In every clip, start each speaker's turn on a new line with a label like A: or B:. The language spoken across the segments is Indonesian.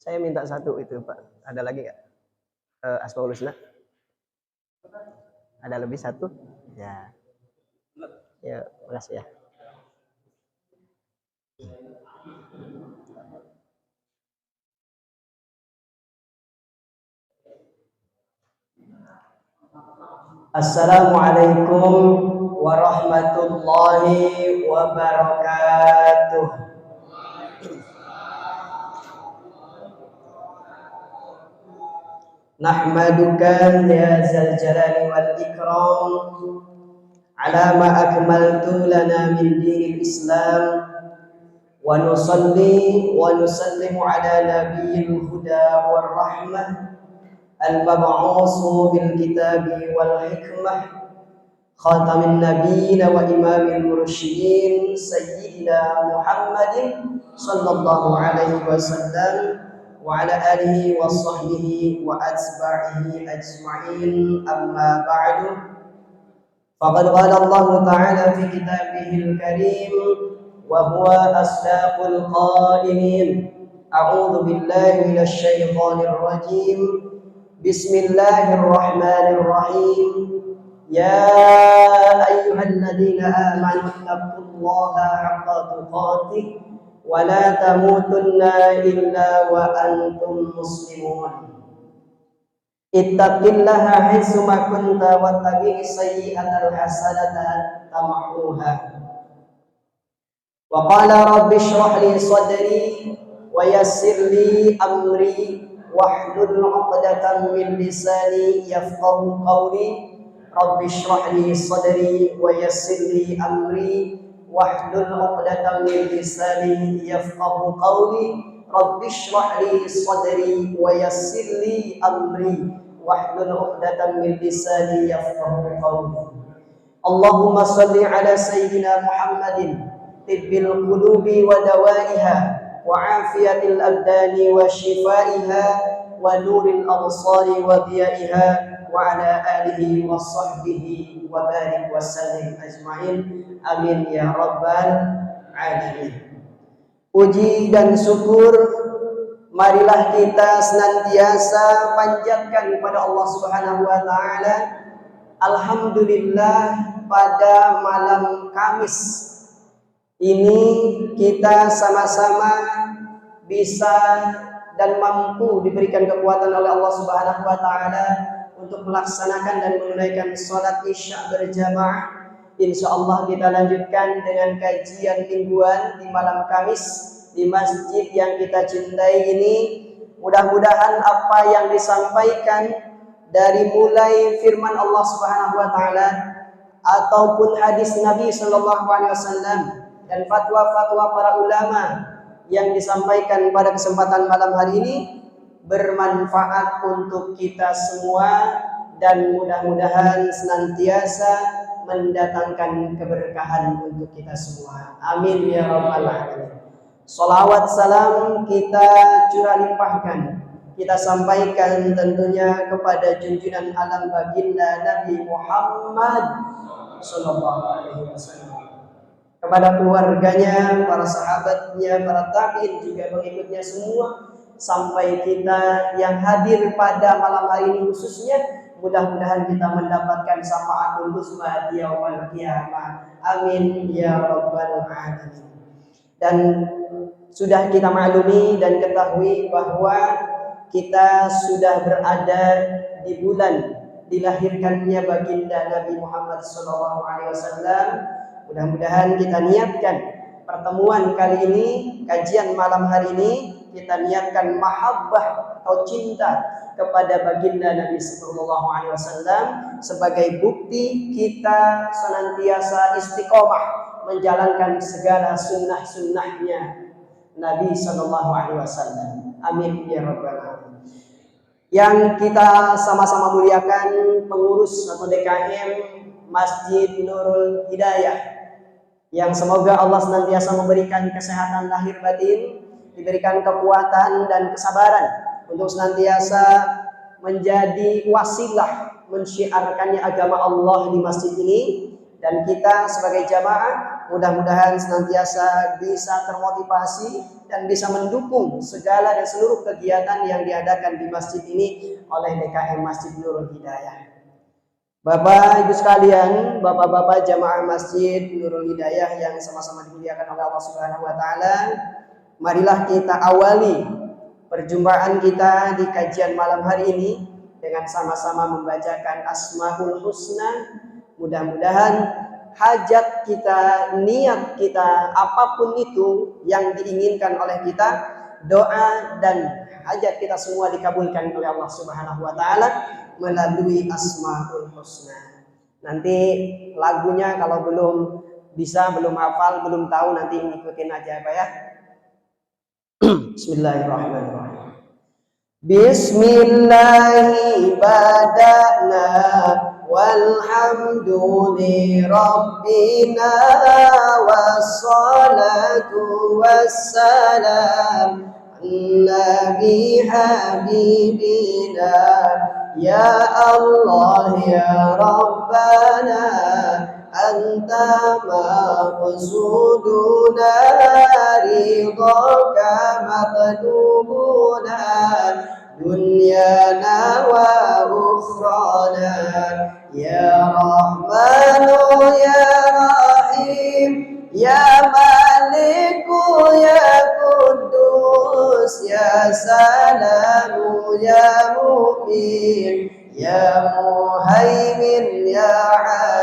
A: Saya minta satu itu Pak. Ada lagi nggak? Asmaul Husna? Ada lebih satu? Ya. Ya, makasih ya. Assalamualaikum warahmatullahi wabarakatuh. Nahmaduka ya zal jalali wal ikram ala ma akmaltu lana min dinil Islam wa nusalli wa nusallimu ala nabiyil huda war rahmah al-mab'usu bil kitabi wal hikmah khatamin nabiyyin wa imamil mursyidin sayyidina Muhammadin sallallahu alaihi wasallam wa ala alihi wa sahbihi wa atba'ihi ajma'in, amma ba'du. Faqad qala Allah ta'ala fi kitabihil karim wa huwa asdaqul qailin. A'udzu billahi minasy syaithanir rajim. Bismillahirrahmanirrahim. Ya ayyuhalladzina amanu taqullaha haqqa tuqatih wa la tamutunna illa wa antum muslimun. Ittaqillaha haitsu ma kunta wattabi'is sayyi'atal hasanata tamhuha. Wa qala rabbi shrah li sadri wa yassir li amri wahlul 'uqdatam min lisani yafqahu qawli. Rabbi shrah li sadri wa yassir li amri wahlul 'uqdatam min lisani yafqahu qawli. Rabbi shrah li sadri wa yassir li amri wahlul 'uqdatam min lisani yafqahu qawli. Allahumma shalli ala sayyidina Muhammadin tibbil qulubi wa dawaiha wa afiyatil abdani wa shifaiha wa nuril absari wa diyaiha wa ala alihi wa sahbihi wa barik wa sallim ajma'in, amin ya rabbal alamin. Puji dan syukur marilah kita senantiasa panjatkan kepada Allah Subhanahu wa taala. Alhamdulillah, pada malam Kamis ini kita sama-sama bisa dan mampu diberikan kekuatan oleh Allah Subhanahu wa taala untuk melaksanakan dan menunaikan salat Isya berjamaah. Insyaallah kita lanjutkan dengan kajian mingguan di malam Kamis di masjid yang kita cintai ini. Mudah-mudahan apa yang disampaikan dari mulai firman Allah Subhanahu wa taala ataupun hadis Nabi sallallahu alaihi wasallam dan fatwa-fatwa para ulama yang disampaikan pada kesempatan malam hari ini bermanfaat untuk kita semua dan mudah-mudahan senantiasa mendatangkan keberkahan untuk kita semua. Amin ya rabbal alamin. Salawat salam kita curah limpahkan, kita sampaikan tentunya kepada junjungan alam baginda Nabi Muhammad sallallahu alaihi wasallam, kepada keluarganya, para sahabatnya, para tabi'in juga pengikutnya semua, sampai kita yang hadir pada malam hari ini khususnya, mudah-mudahan kita mendapatkan syafaatul husna di yaumil qiyamah. Amin ya rabbal alamin. Dan sudah kita maklumi dan ketahui bahwa kita sudah berada di bulan dilahirkannya baginda Nabi Muhammad SAW. Mudah-mudahan kita niatkan pertemuan kali ini, kajian malam hari ini, kita niatkan mahabbah atau cinta kepada baginda Nabi SAW sebagai bukti kita senantiasa istiqomah menjalankan segala sunnah-sunnahnya Nabi SAW. Amin ya rabbal alamin. Yang kita sama-sama muliakan pengurus atau DKM Masjid Nurul Hidayah, yang semoga Allah senantiasa memberikan kesehatan lahir batin, diberikan kekuatan dan kesabaran untuk senantiasa menjadi wasilah mensyiarkannya agama Allah di masjid ini. Dan kita sebagai jamaah mudah-mudahan senantiasa bisa termotivasi dan bisa mendukung segala dan seluruh kegiatan yang diadakan di masjid ini oleh DKM Masjid Nurul Hidayah. Bapak Ibu sekalian, Bapak-bapak jamaah Masjid Nurul Hidayah yang sama-sama dimuliakan oleh Allah Subhanahu wa taala, marilah kita awali perjumpaan kita di kajian malam hari ini dengan sama-sama membacakan Asmaul Husna. Mudah-mudahan hajat kita, niat kita, apapun itu yang diinginkan oleh kita, doa dan hajat kita semua dikabulkan oleh Allah Subhanahu wa taala melalui Asmaul Husna. Nanti lagunya kalau belum bisa, belum hafal, belum tahu, nanti ngikutin aja Pak ya. Bismillahirrahmanirrahim. Bismillahi bada'na walhamdu li rabbina wassalatu wassalam nabi habibina ya Allah ya Rabbana anta maqsuduna ridhaka matlubuna dunyana wa ukhrana ya Rahmanu ya Rahim ya Maliku ya Kudus ya Salamu ya Mu'min ya Muhaimin ya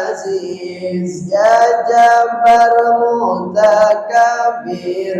A: Aziz ya Jabbar Mutakabir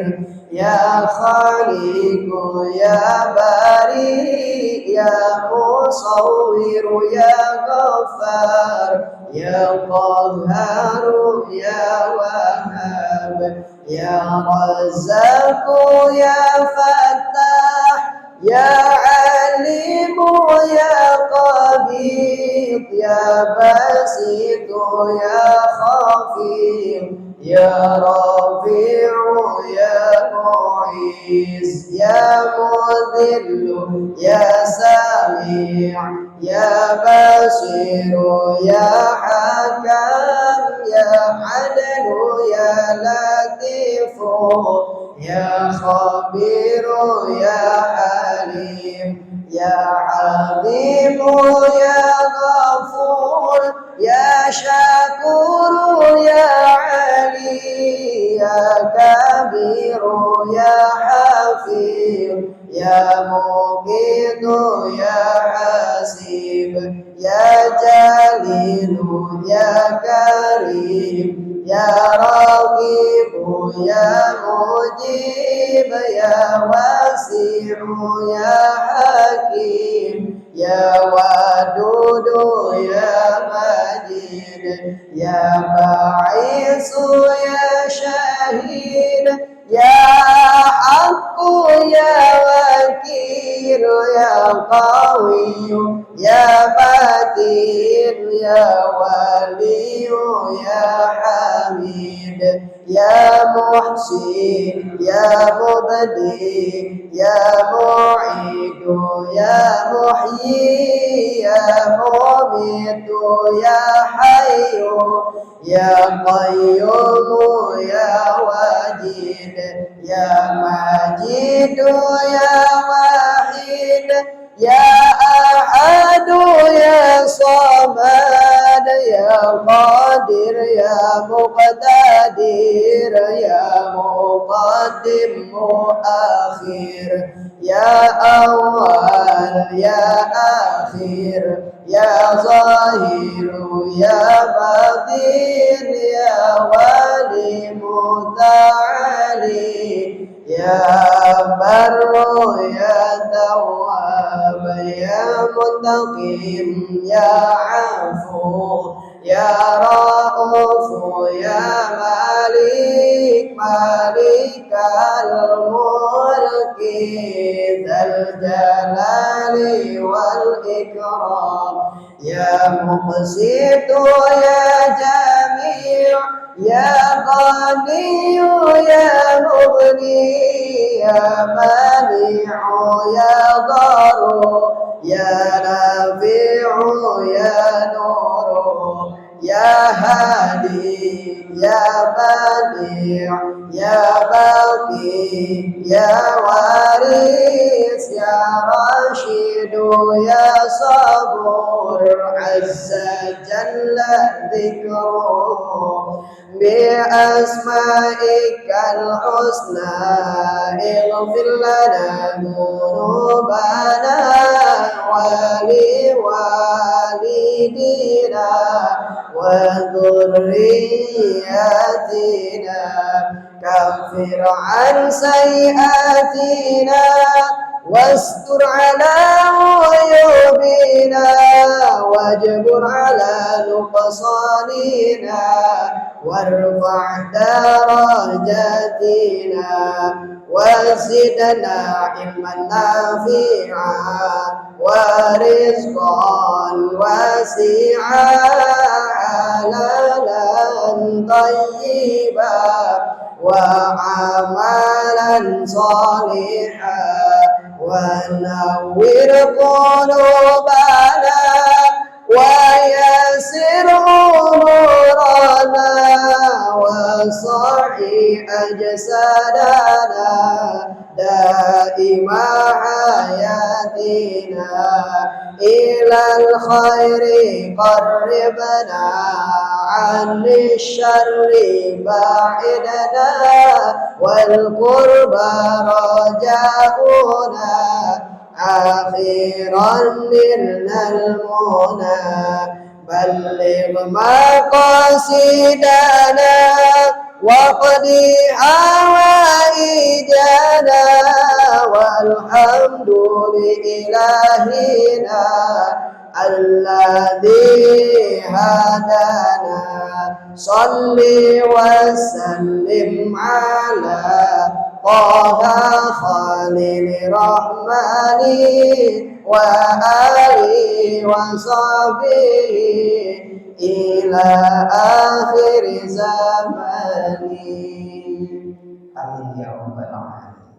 A: ya Khaliqu ya Bari ya Musawwir ya Ghaffar ya Qahharu ya Wahhab ya Razzaqu ya Fattah ya Alimu ya Qabid ya Basitu ya Khafid ya Rafi'u ya Mu'iz ya Mudhillu ya Sami' ya Basiru ya Hakam ya Adlu ya Latifu ya Khabiru ya Halim ya Alimu ya Ghafur ya Syakuru ya Ali ya Kabiru ya Hafir ya Muqitu ya Hasib ya Jalilu ya Karim ya Raqibu ya Mujib ya Wasi'u ya Hakim ya Wadudu ya Majid ya Ba'isu ya Syahid ya Haqqu ya Wakil ya Qawiyu ya Matin ya Waliyu ya Hamid ya Muhsin ya Mubdi ya Mu'idu ya Muhyi ya Mumitu ya Hayyu ya Qayyumu ya Wajid ya Majidu ya Wahid ya Ahadu ya Samad ya Qadir ya Muqtadir ya Muqaddim Muakhir ya Awal ya Akhir ya Zahiru ya Batin ya Wali Muta'ali ya Barru ya Tawwab ya Muntaqim ya Afu ya Ra'ufu ya Malik Malikal Mulki Dzal Jalali wal Ikram ya Muqsitu ya Jami' ya Ghaniyu ya Mughni ya Mani'u ya Dharu ya Nafi'u ya Nuru يا هادي يا بديع يا باقي يا وارث يا رشيد يا صبور عز جل ذكره بأسمائك الحسنى اغفر لنا ذنوبنا ولوالدينا وذرياتنا كفر عن سيئاتنا واستر على عيوبنا واجبر على نقصاننا وارفع درجاتنا وزدنا علما نافعا ورزقا واسعا حلالا طيبا وعملا صالحا ونور قلوبنا ويسر أمورنا وصحي أجسادنا دائم حياتنا إلى الخير قربنا عن الشر باعدنا والقرب رجاؤنا أخيرا نلنا المنى بلغ مقاصدنا واقضي حوائجنا والحمد لإلهنا الذي هدانا صل وسلم على طه خليل الرحمن وآله وصحبه إلى آخر زمان. Amin ya rabbal alamin.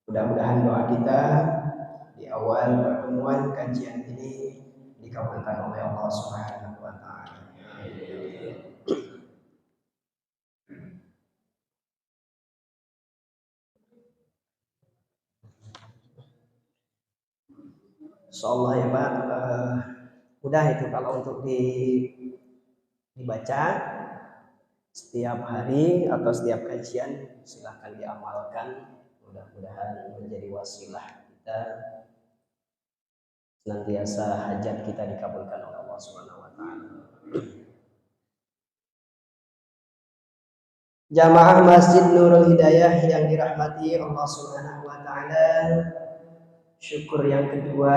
A: Mudah-mudahan doa kita di awal pertemuan kajian ini dikabulkan oleh Allah Subhanahu wa taala. Insyaallah ya Pak, mudah itu kalau untuk dibaca setiap hari atau setiap kajian, silahkan diamalkan. Mudah-mudahan menjadi wasilah kita senantiasa hajat kita dikabulkan oleh Allah Subhanahu wa taala. Jamaah Masjid Nurul Hidayah yang dirahmati Allah Subhanahu wa taala, syukur yang kedua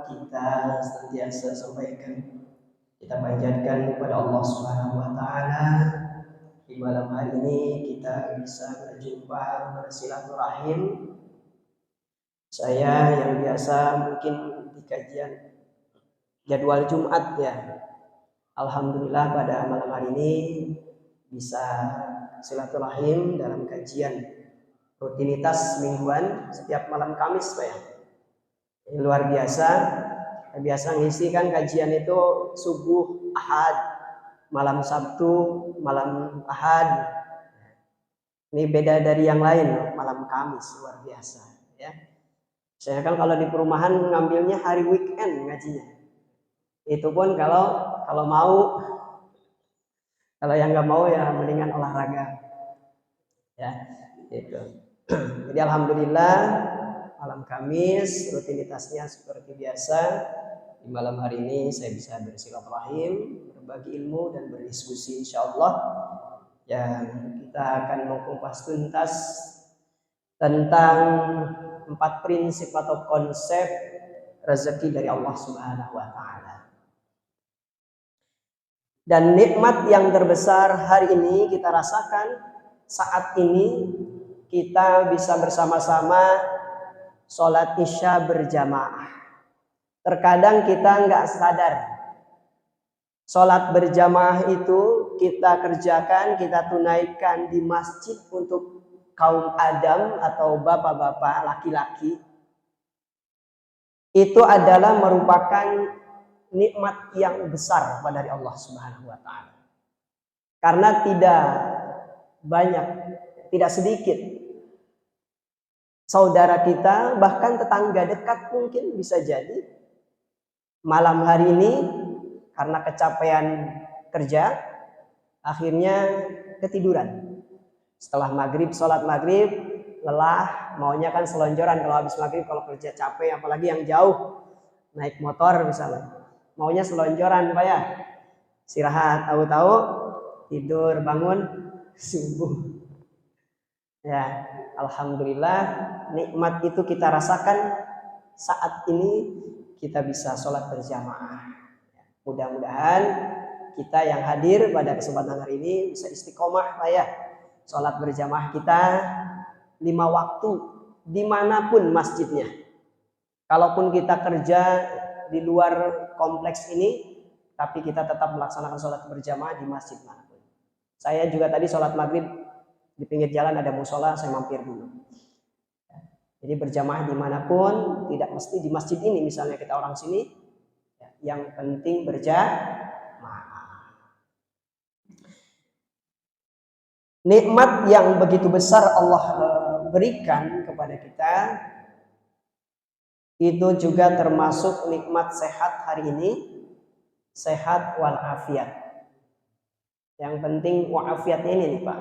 A: kita senantiasa sampaikan, kita panjatkan kepada Allah Subhanahu wa taala. Di malam hari ini kita bisa berjumpa, bersilaturahim. Saya yang biasa mungkin di kajian jadwal Jumat ya, alhamdulillah pada malam hari ini bisa silaturahim dalam kajian rutinitas mingguan setiap malam Kamis Pak ya. Ini luar biasa. Biasa ngisi kan kajian itu subuh Ahad, malam Sabtu, malam Ahad. Ini beda dari yang lain, malam Kamis, luar biasa ya. Saya kan kalau di perumahan ngambilnya hari weekend ngajinya. Itu pun kalau mau, kalau yang nggak mau ya mendingan olahraga ya itu. Jadi alhamdulillah malam Kamis rutinitasnya seperti biasa. Di malam hari ini saya bisa bersilaturahim, berbagi ilmu dan berdiskusi insyaallah. Yang kita akan mengupas tuntas tentang 4 prinsip atau konsep rezeki dari Allah Subhanahu wa taala. Dan nikmat yang terbesar hari ini kita rasakan saat ini, kita bisa bersama-sama sholat isya berjamaah. Terkadang kita nggak sadar sholat berjamaah itu kita kerjakan, kita tunaikan di masjid untuk kaum Adam atau bapak-bapak laki-laki. Itu adalah merupakan nikmat yang besar dari Allah Subhanahu wa taala. Karena tidak banyak, tidak sedikit saudara kita, bahkan tetangga dekat mungkin bisa jadi malam hari ini karena kecapean kerja akhirnya ketiduran. Setelah maghrib, sholat maghrib, lelah, maunya kan selonjoran kalau habis maghrib, kalau kerja capek, apalagi yang jauh, naik motor misalnya, maunya selonjoran Pak ya, istirahat, tahu-tahu tidur, bangun subuh. Ya, alhamdulillah nikmat itu kita rasakan saat ini kita bisa sholat berjamaah. Mudah-mudahan kita yang hadir pada kesempatan hari ini bisa istiqomah Pak ya, sholat berjamaah kita 5 waktu dimanapun masjidnya. Kalaupun kita kerja di luar kompleks ini, tapi kita tetap melaksanakan sholat berjamaah di masjid manapun. Saya juga tadi sholat maghrib di pinggir jalan ada musola, saya mampir dulu. Jadi berjamaah dimanapun, tidak mesti di masjid ini misalnya kita orang sini, yang penting berjamaah. Nikmat yang begitu besar Allah berikan kepada kita, itu juga termasuk nikmat sehat hari ini, sehat walafiat. Yang penting walafiatnya ini nih Pak.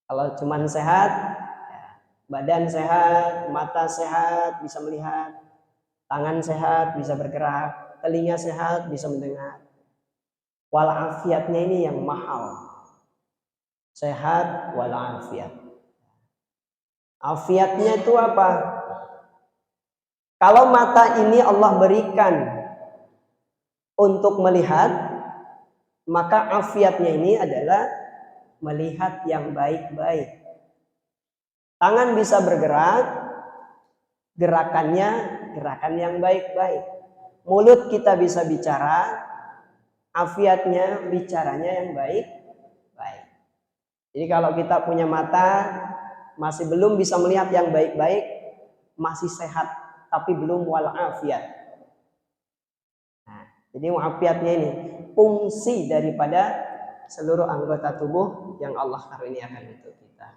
A: Kalau cuman sehat, badan sehat, mata sehat, bisa melihat, tangan sehat, bisa bergerak, telinga sehat, bisa mendengar. Walafiatnya ini yang mahal. Sehat walafiat. Afiatnya itu apa? Kalau mata ini Allah berikan untuk melihat, maka afiatnya ini adalah melihat yang baik-baik. Tangan bisa bergerak, gerakannya gerakan yang baik-baik. Mulut kita bisa bicara, afiatnya bicaranya yang baik-baik. Jadi kalau kita punya mata masih belum bisa melihat yang baik-baik, masih sehat tapi belum walafiat. Nah, jadi walafiatnya ini fungsi daripada seluruh anggota tubuh yang Allah karuniakan untuk kita.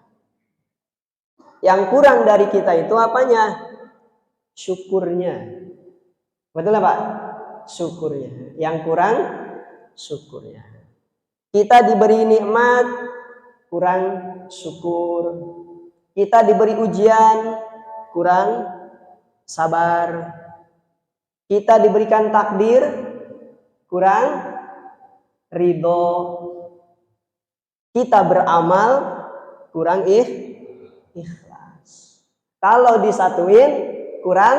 A: Yang kurang dari kita itu apanya? Syukurnya. Betul lah Pak? Syukurnya. Yang kurang syukurnya. Kita diberi nikmat, kurang syukur. Kita diberi ujian, kurang sabar. Kita diberikan takdir, kurang ridho. Kita beramal, kurang ikhlas. Kalau disatuin, kurang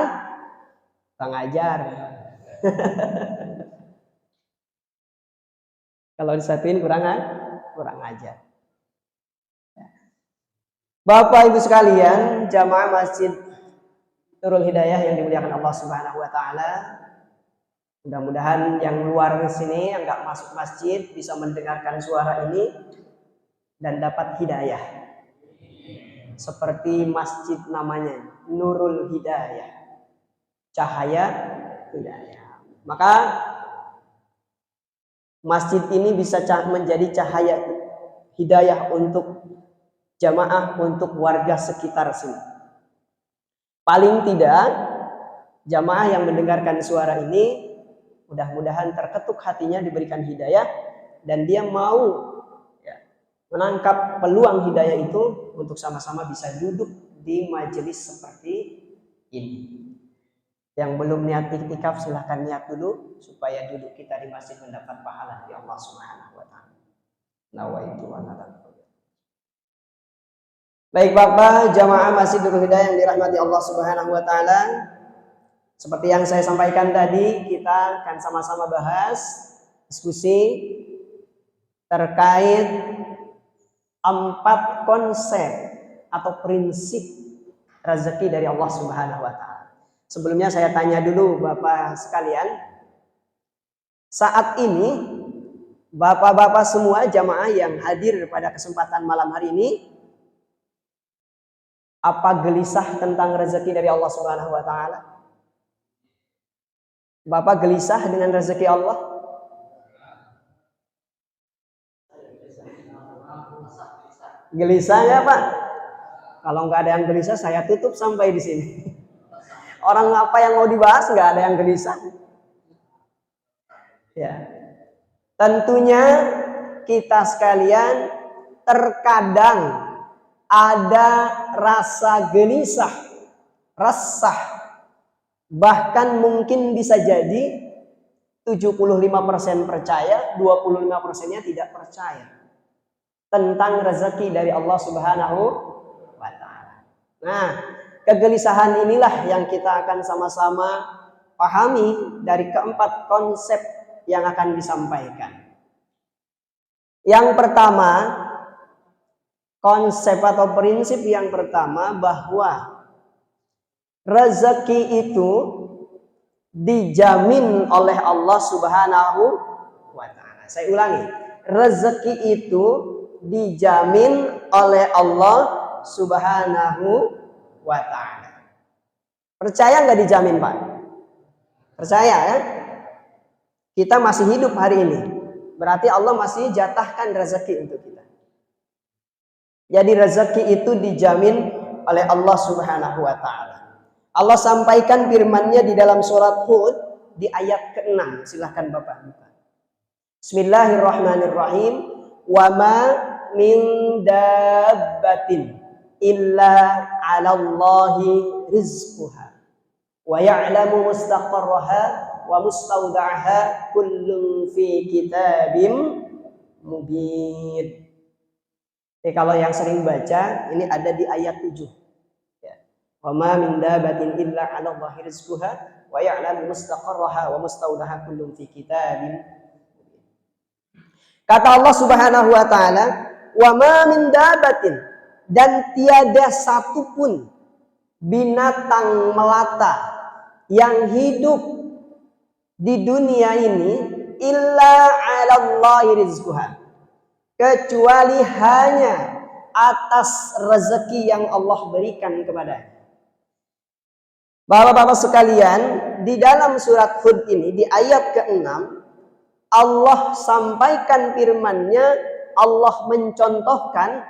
A: pengajar. Kalau disatuin kurang ajar. Bapak Ibu sekalian, jamaah Masjid Nurul Hidayah yang dimuliakan Allah Subhanahu wa taala. Mudah-mudahan yang luar sini yang enggak masuk masjid bisa mendengarkan suara ini dan dapat hidayah. Seperti masjid namanya Nurul Hidayah. Cahaya hidayah. Maka masjid ini bisa menjadi cahaya hidayah untuk jamaah, untuk warga sekitar sini. Paling tidak jamaah yang mendengarkan suara ini mudah-mudahan terketuk hatinya, diberikan hidayah, dan dia mau menangkap peluang hidayah itu untuk sama-sama bisa duduk di majelis seperti ini. Yang belum niat iktikaf silahkan niat dulu supaya duduk kita di masjid mendapat pahala dari Allah Subhanahu wa taala. Nawaitu wa nadam. Baik Bapak, jamaah Masjid Nurul Hidayah yang dirahmati Allah Subhanahu wa taala. Seperti yang saya sampaikan tadi, kita akan sama-sama bahas, diskusi terkait 4 konsep atau prinsip rezeki dari Allah Subhanahu wa taala. Sebelumnya saya tanya dulu Bapak sekalian, saat ini Bapak-bapak semua jamaah yang hadir pada kesempatan malam hari ini, apa gelisah tentang rezeki dari Allah Subhanahu wa taala? Bapak gelisah dengan rezeki Allah? Gelisah ya Pak? Kalau nggak ada yang gelisah, saya tutup sampai di sini. Orang apa yang mau dibahas nggak ada yang gelisah. Ya, tentunya kita sekalian terkadang ada rasa gelisah, resah, bahkan mungkin bisa jadi 75% percaya, 25%-nya tidak percaya tentang rezeki dari Allah Subhanahu wa Ta'ala. Nah, kegelisahan inilah yang kita akan sama-sama pahami dari keempat konsep yang akan disampaikan. Yang pertama, konsep atau prinsip yang pertama bahwa rezeki itu dijamin oleh Allah Subhanahu wa Ta'ala. Saya ulangi, rezeki itu dijamin oleh Allah Subhanahu wa Ta'ala. Percaya nggak dijamin Pak? Percaya ya? Kita masih hidup hari ini, berarti Allah masih jatahkan rezeki untuk kita. Jadi rezeki itu dijamin oleh Allah Subhanahu wa Ta'ala. Allah sampaikan firman-Nya di dalam surat Hud di ayat ke-6. Silahkan Bapak buka. Bismillahirrahmanirrahim. Wa ma min dabbatin illa 'alallahi rizquha wa ya'lamu mustaqarraha wa mustawda'aha kullun fi kitabim mubin. Kalau yang sering baca, ini ada di ayat 7. Ya. Wa ma min dabbatin illa 'alallahi rizquha wa ya'lamu mustaqarraha wa mustawda'aha kullun fi kitabim. Kata Allah Subhanahu wa Ta'ala, wa ma min dabbatin, dan tiada satupun binatang melata yang hidup di dunia ini illa 'alallahi rizquha, kecuali hanya atas rezeki yang Allah berikan kepadanya. Bapak-bapak sekalian, di dalam surat Hud ini di ayat ke-6 Allah sampaikan firman-Nya, Allah mencontohkan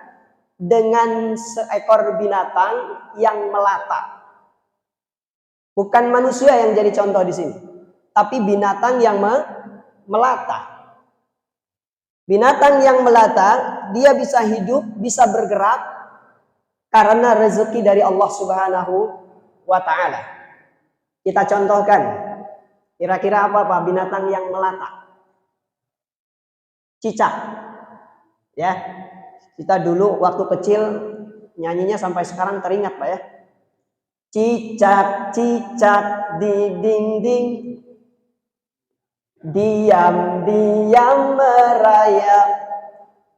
A: dengan seekor binatang yang melata. Bukan manusia yang jadi contoh di sini, tapi binatang yang melata. Binatang yang melata, dia bisa hidup, bisa bergerak karena rezeki dari Allah Subhanahu wa Ta'ala. Kita contohkan, kira-kira apa Pak binatang yang melata? Cicak. Ya. Kita dulu waktu kecil nyanyinya sampai sekarang teringat Pak ya. Cicak, cicak di dinding, diam-diam merayap,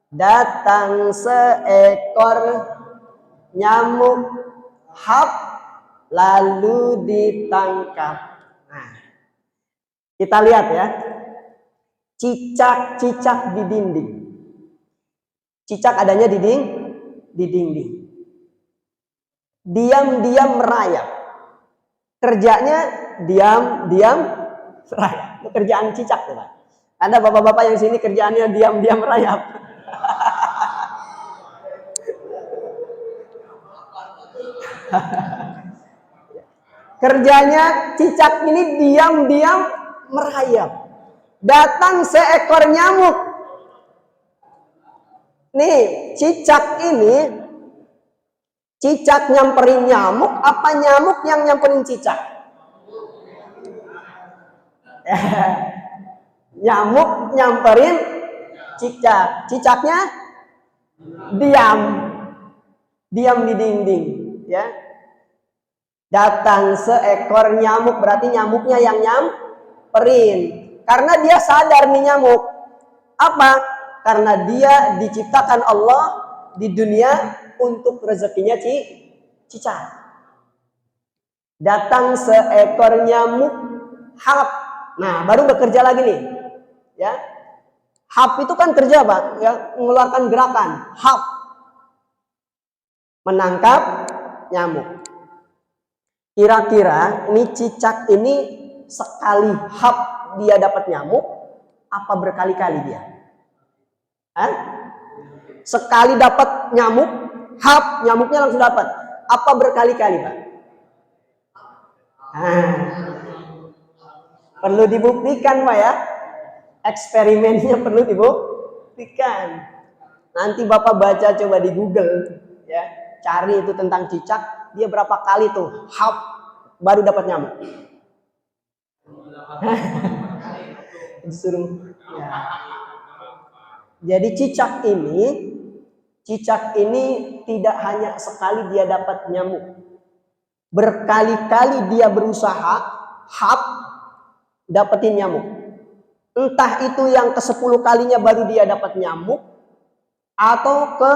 A: datang seekor nyamuk, hap, lalu ditangkap. Nah, kita lihat ya, cicak-cicak di dinding. Cicak adanya di dinding. Diam-diam merayap. Kerjanya diam-diam merayap. Pekerjaan cicak ya, Pak. Ada bapak-bapak yang sini kerjaannya diam-diam merayap. Kerjanya cicak ini diam-diam merayap. Datang seekor nyamuk. Nih, cicak ini, cicak nyamperin nyamuk, apa nyamuk yang nyamperin cicak? Nyamuk nyamperin cicak. Cicaknya diam di dinding, ya. Datang seekor nyamuk, berarti nyamuknya yang nyamperin. Karena dia sadar nih nyamuk. Apa? Karena dia diciptakan Allah di dunia untuk rezekinya cicak. Datang seekor nyamuk, hap. Nah, baru bekerja lagi nih. Ya. Hap itu kan kerja, Pak, ya, mengeluarkan gerakan. Hap. Menangkap nyamuk. Kira-kira nih cicak ini sekali hap dia dapat nyamuk, apa berkali-kali dia? Hah? Sekali dapat nyamuk, hap, nyamuknya langsung dapat. Apa berkali-kali, Pak? Perlu dibuktikan, Pak ya. Eksperimennya perlu dibuktikan. Nanti Bapak baca coba di Google, ya, cari itu tentang cicak, dia berapa kali tuh hap baru dapat nyamuk. Disuruh. Ya. Jadi cicak ini tidak hanya sekali dia dapat nyamuk, berkali-kali dia berusaha hap dapetin nyamuk. Entah itu yang ke-10 kalinya baru dia dapat nyamuk, atau ke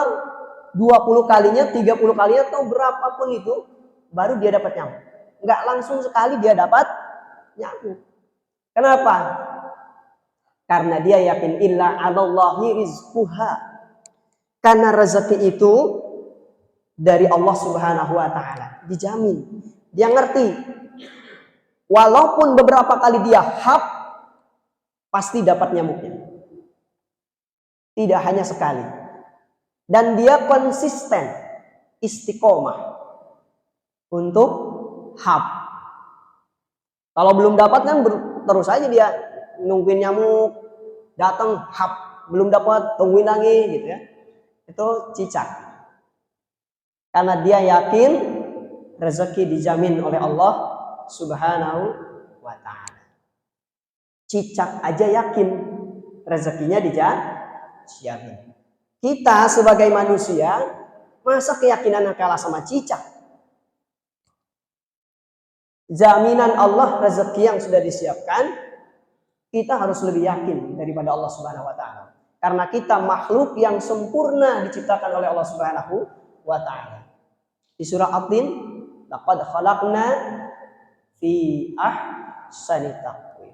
A: 20 kalinya, 30 kalinya, atau berapapun itu baru dia dapat nyamuk. Enggak langsung sekali dia dapat nyamuk. Kenapa? Karena dia yakin illa 'alallahi rizquha. Karena rezeki itu dari Allah Subhanahu wa taala, dijamin. Dia ngerti. Walaupun beberapa kali dia hap, pasti dapat nyamuknya. Tidak hanya sekali. Dan dia konsisten, istiqomah untuk hap. Kalau belum dapat kan terus aja dia nungguin nyamuk datang, hap, belum dapat, tungguin lagi gitu ya. Itu cicak. Karena dia yakin rezeki dijamin oleh Allah Subhanahu wa taala. Cicak aja yakin rezekinya dijamin. Kita sebagai manusia, masa keyakinan kalah sama cicak? Jaminan Allah rezeki yang sudah disiapkan, kita harus lebih yakin daripada Allah Subhanahu wa taala. Karena kita makhluk yang sempurna diciptakan oleh Allah Subhanahu wa taala. Di surah At-Tin, laqad khalaqna fi ahsani taqwim.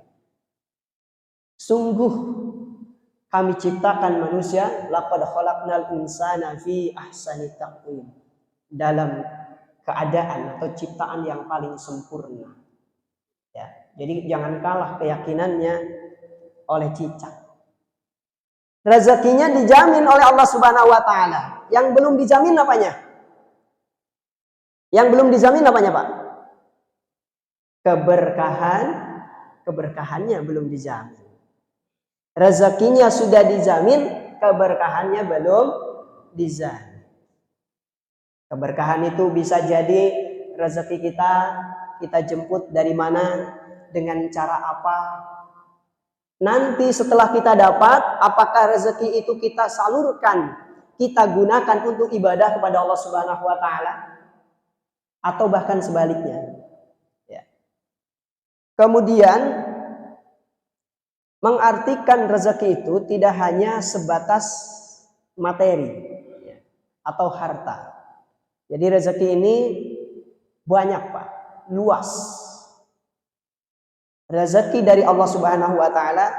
A: Sungguh kami ciptakan manusia, laqad khalaqnal insana fi ahsani taqwim, dalam keadaan atau ciptaan yang paling sempurna. Ya, jadi jangan kalah keyakinannya oleh cicak. Rezekinya dijamin oleh Allah Subhanahu wa taala. Yang belum dijamin apanya? Yang belum dijamin apanya, Pak? Keberkahannya belum dijamin. Rezekinya sudah dijamin, keberkahannya belum dijamin. Keberkahan itu bisa jadi rezeki kita jemput dari mana, dengan cara apa. Nanti setelah kita dapat, apakah rezeki itu kita salurkan, kita gunakan untuk ibadah kepada Allah Subhanahu wa taala, atau bahkan sebaliknya. Ya. Kemudian mengartikan rezeki itu tidak hanya sebatas materi atau harta. Jadi rezeki ini banyak, Pak, luas. Rezeki dari Allah Subhanahu wa taala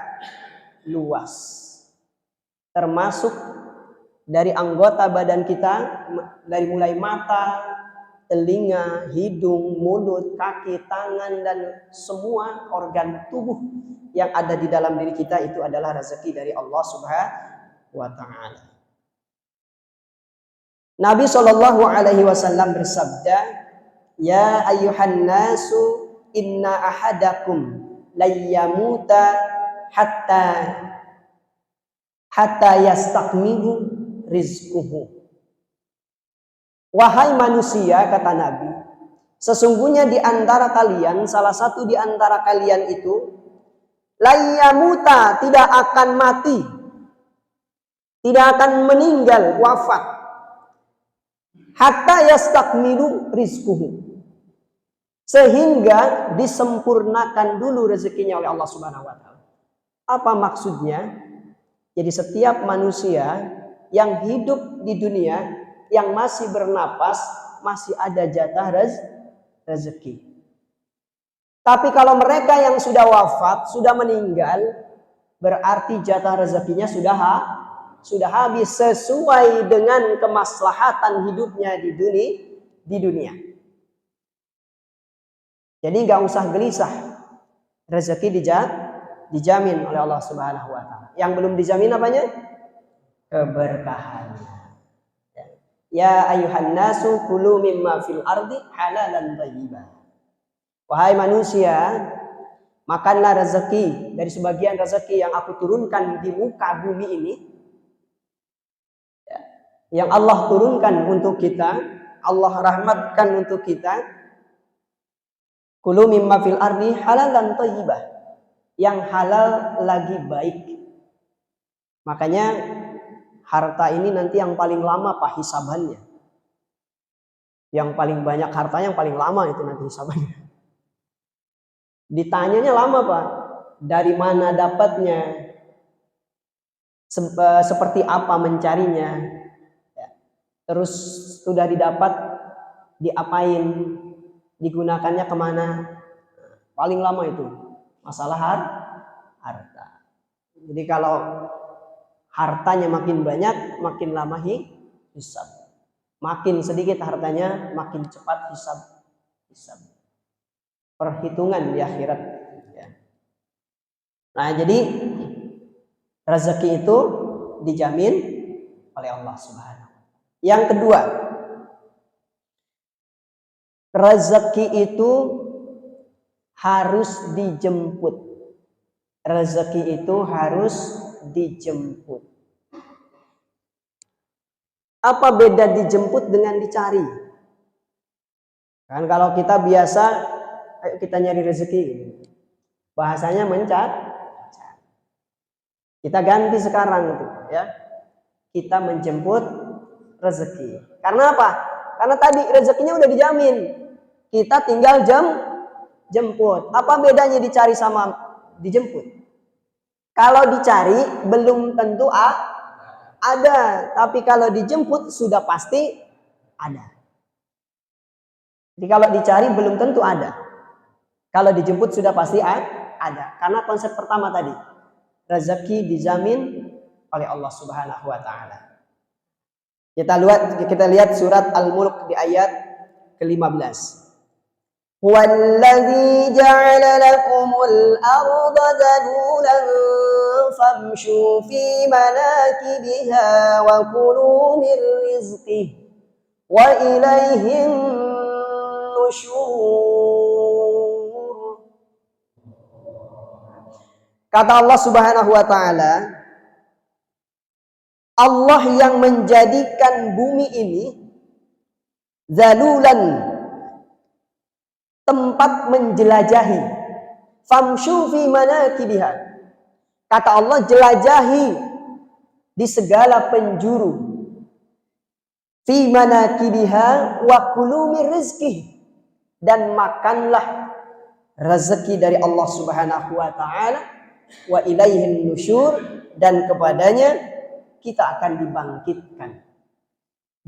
A: luas. Termasuk dari anggota badan kita, dari mulai mata, telinga, hidung, mulut, kaki, tangan, dan semua organ tubuh yang ada di dalam diri kita itu adalah rezeki dari Allah Subhanahu wa taala. Nabi Shallallahu alaihi wasallam bersabda, "Ya ayyuhan nasu, inna ahadakum layyamuta hatta yastakmilu rizquhu." Wahai manusia, kata Nabi, sesungguhnya di antara kalian, salah satu di antara kalian itu layyamuta, tidak akan mati, tidak akan meninggal, wafat, hatta yastakmilu rizquhu, sehingga disempurnakan dulu rezekinya oleh Allah Subhanahu wa taala. Apa maksudnya? Jadi setiap manusia yang hidup di dunia, yang masih bernapas, masih ada jatah rezeki. Tapi kalau mereka yang sudah wafat, sudah meninggal, berarti jatah rezekinya sudah habis sesuai dengan kemaslahatan hidupnya di dunia. Jadi nggak usah gelisah. rezeki dijamin oleh Allah Subhanahu wa taala. Yang belum dijamin apanya? Keberkahannya. Ya ayuhan nasu kulu mimma fil ardi halalan thayyiban. Wahai manusia, makanlah rezeki dari sebagian rezeki yang aku turunkan di muka bumi ini. Yang Allah turunkan untuk kita, Allah rahmatkan untuk kita. Kulu mimma fil ardi halalan thayyibah. Yang halal lagi baik. Makanya harta ini nanti yang paling lama Pak hisabannya. Yang paling banyak harta yang paling lama itu nanti hisabannya. Ditanyanya lama Pak. Dari mana dapatnya? Seperti apa mencarinya? Terus sudah didapat, diapain? Digunakannya kemana? Paling lama itu masalah harta. Jadi kalau hartanya makin banyak, makin lama hisab. Makin sedikit hartanya, makin cepat hisab. Perhitungan di akhirat. Nah, jadi rezeki itu dijamin oleh Allah Subhanahu. Yang kedua, rezeki itu harus dijemput. Rezeki itu harus dijemput. Apa beda dijemput dengan dicari? Kan kalau kita biasa, ayo kita nyari rezeki. Bahasanya mencari. Kita ganti sekarang itu, ya. Kita menjemput rezeki. Karena apa? Karena tadi rezekinya udah dijamin. Kita tinggal jemput. Apa bedanya dicari sama dijemput? Kalau dicari belum tentu ada, tapi kalau dijemput sudah pasti ada. Jadi kalau dicari belum tentu ada. Kalau dijemput sudah pasti ada. Karena konsep pertama tadi, rezeki dijamin oleh Allah Subhanahu wa taala. Kita lihat surat Al-Mulk di ayat ke-15. Huwallazi ja'ala lakumul arda dalulan famshu fi manakibiha wa kulu min rizqihi wa ilaihin nusyur. Kata Allah Subhanahu wa taala, Allah yang menjadikan bumi ini zalulan, tempat menjelajahi. Famshu fi manakibiha. Kata Allah, jelajahi di segala penjuru. Fi manakibiha wa kulu min rizqihi. Dan makanlah rezeki dari Allah Subhanahu wa taala. Wa ilaihin nusyur, dan kepadanya kita akan dibangkitkan.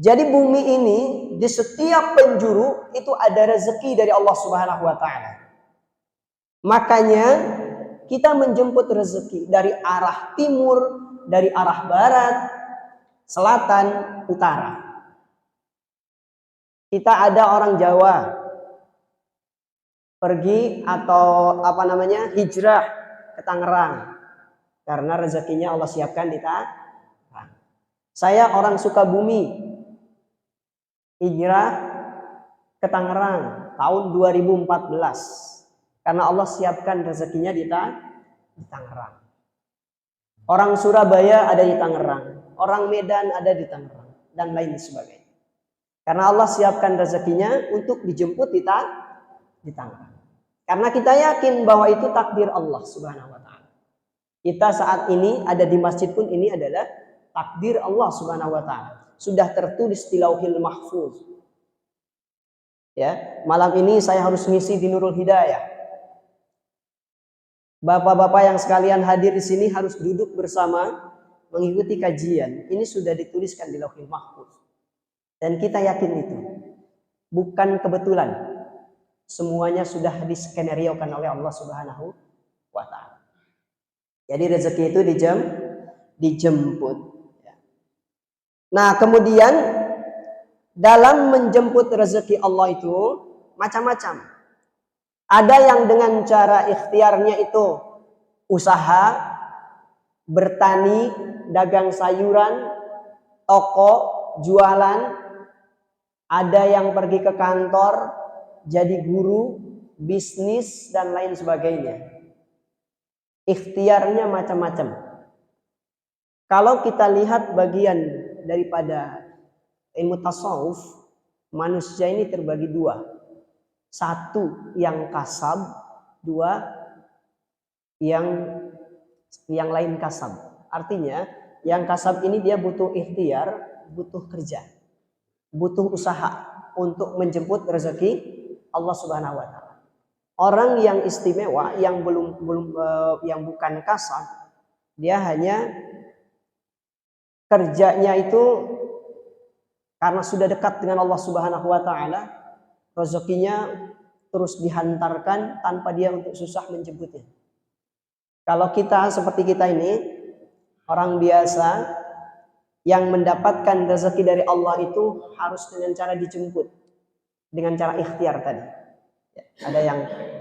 A: Jadi bumi ini di setiap penjuru itu ada rezeki dari Allah Subhanahu wa taala. Makanya kita menjemput rezeki dari arah timur, dari arah barat, selatan, utara. Kita ada orang Jawa pergi atau hijrah ke Tangerang karena rezekinya Allah siapkan di Tangerang. Saya orang Sukabumi, hijrah ke Tangerang tahun 2014 karena Allah siapkan rezekinya di Tangerang. Orang Surabaya ada di Tangerang, orang Medan ada di Tangerang, dan lain sebagainya. Karena Allah siapkan rezekinya untuk dijemput di Tangerang. Karena kita yakin bahwa itu takdir Allah Subhanahu wa taala. Kita saat ini ada di masjid pun ini adalah takdir Allah Subhanahu wa taala. Sudah tertulis di Lauhil Mahfuz. Ya, malam ini saya harus ngisi di Nurul Hidayah. Bapak-bapak yang sekalian hadir di sini harus duduk bersama mengikuti kajian. Ini sudah dituliskan di Lauhil Mahfuz. Dan kita yakin itu bukan kebetulan. Semuanya sudah diskenariokan oleh Allah Subhanahu wa taala. Jadi rezeki itu dijemput. Nah, kemudian dalam menjemput rezeki Allah itu macam-macam. Ada yang dengan cara ikhtiarnya itu usaha, bertani, dagang sayuran, toko, jualan. Ada yang pergi ke kantor, jadi guru, bisnis, dan lain sebagainya. Ikhtiarnya macam-macam. Kalau kita lihat bagian daripada ilmu tasawuf, manusia ini terbagi dua. Satu yang kasab, dua yang lain kasab. Artinya yang kasab ini dia butuh ikhtiar, butuh kerja, butuh usaha untuk menjemput rezeki Allah Subhanahu wa taala. Orang yang istimewa yang yang bukan kasab, dia hanya kerjanya itu karena sudah dekat dengan Allah Subhanahu wa taala, rezekinya terus dihantarkan tanpa dia untuk susah menjemputnya. Kalau kita seperti kita ini, orang biasa yang mendapatkan rezeki dari Allah itu harus dengan cara dijemput, dengan cara ikhtiar tadi. Ada yang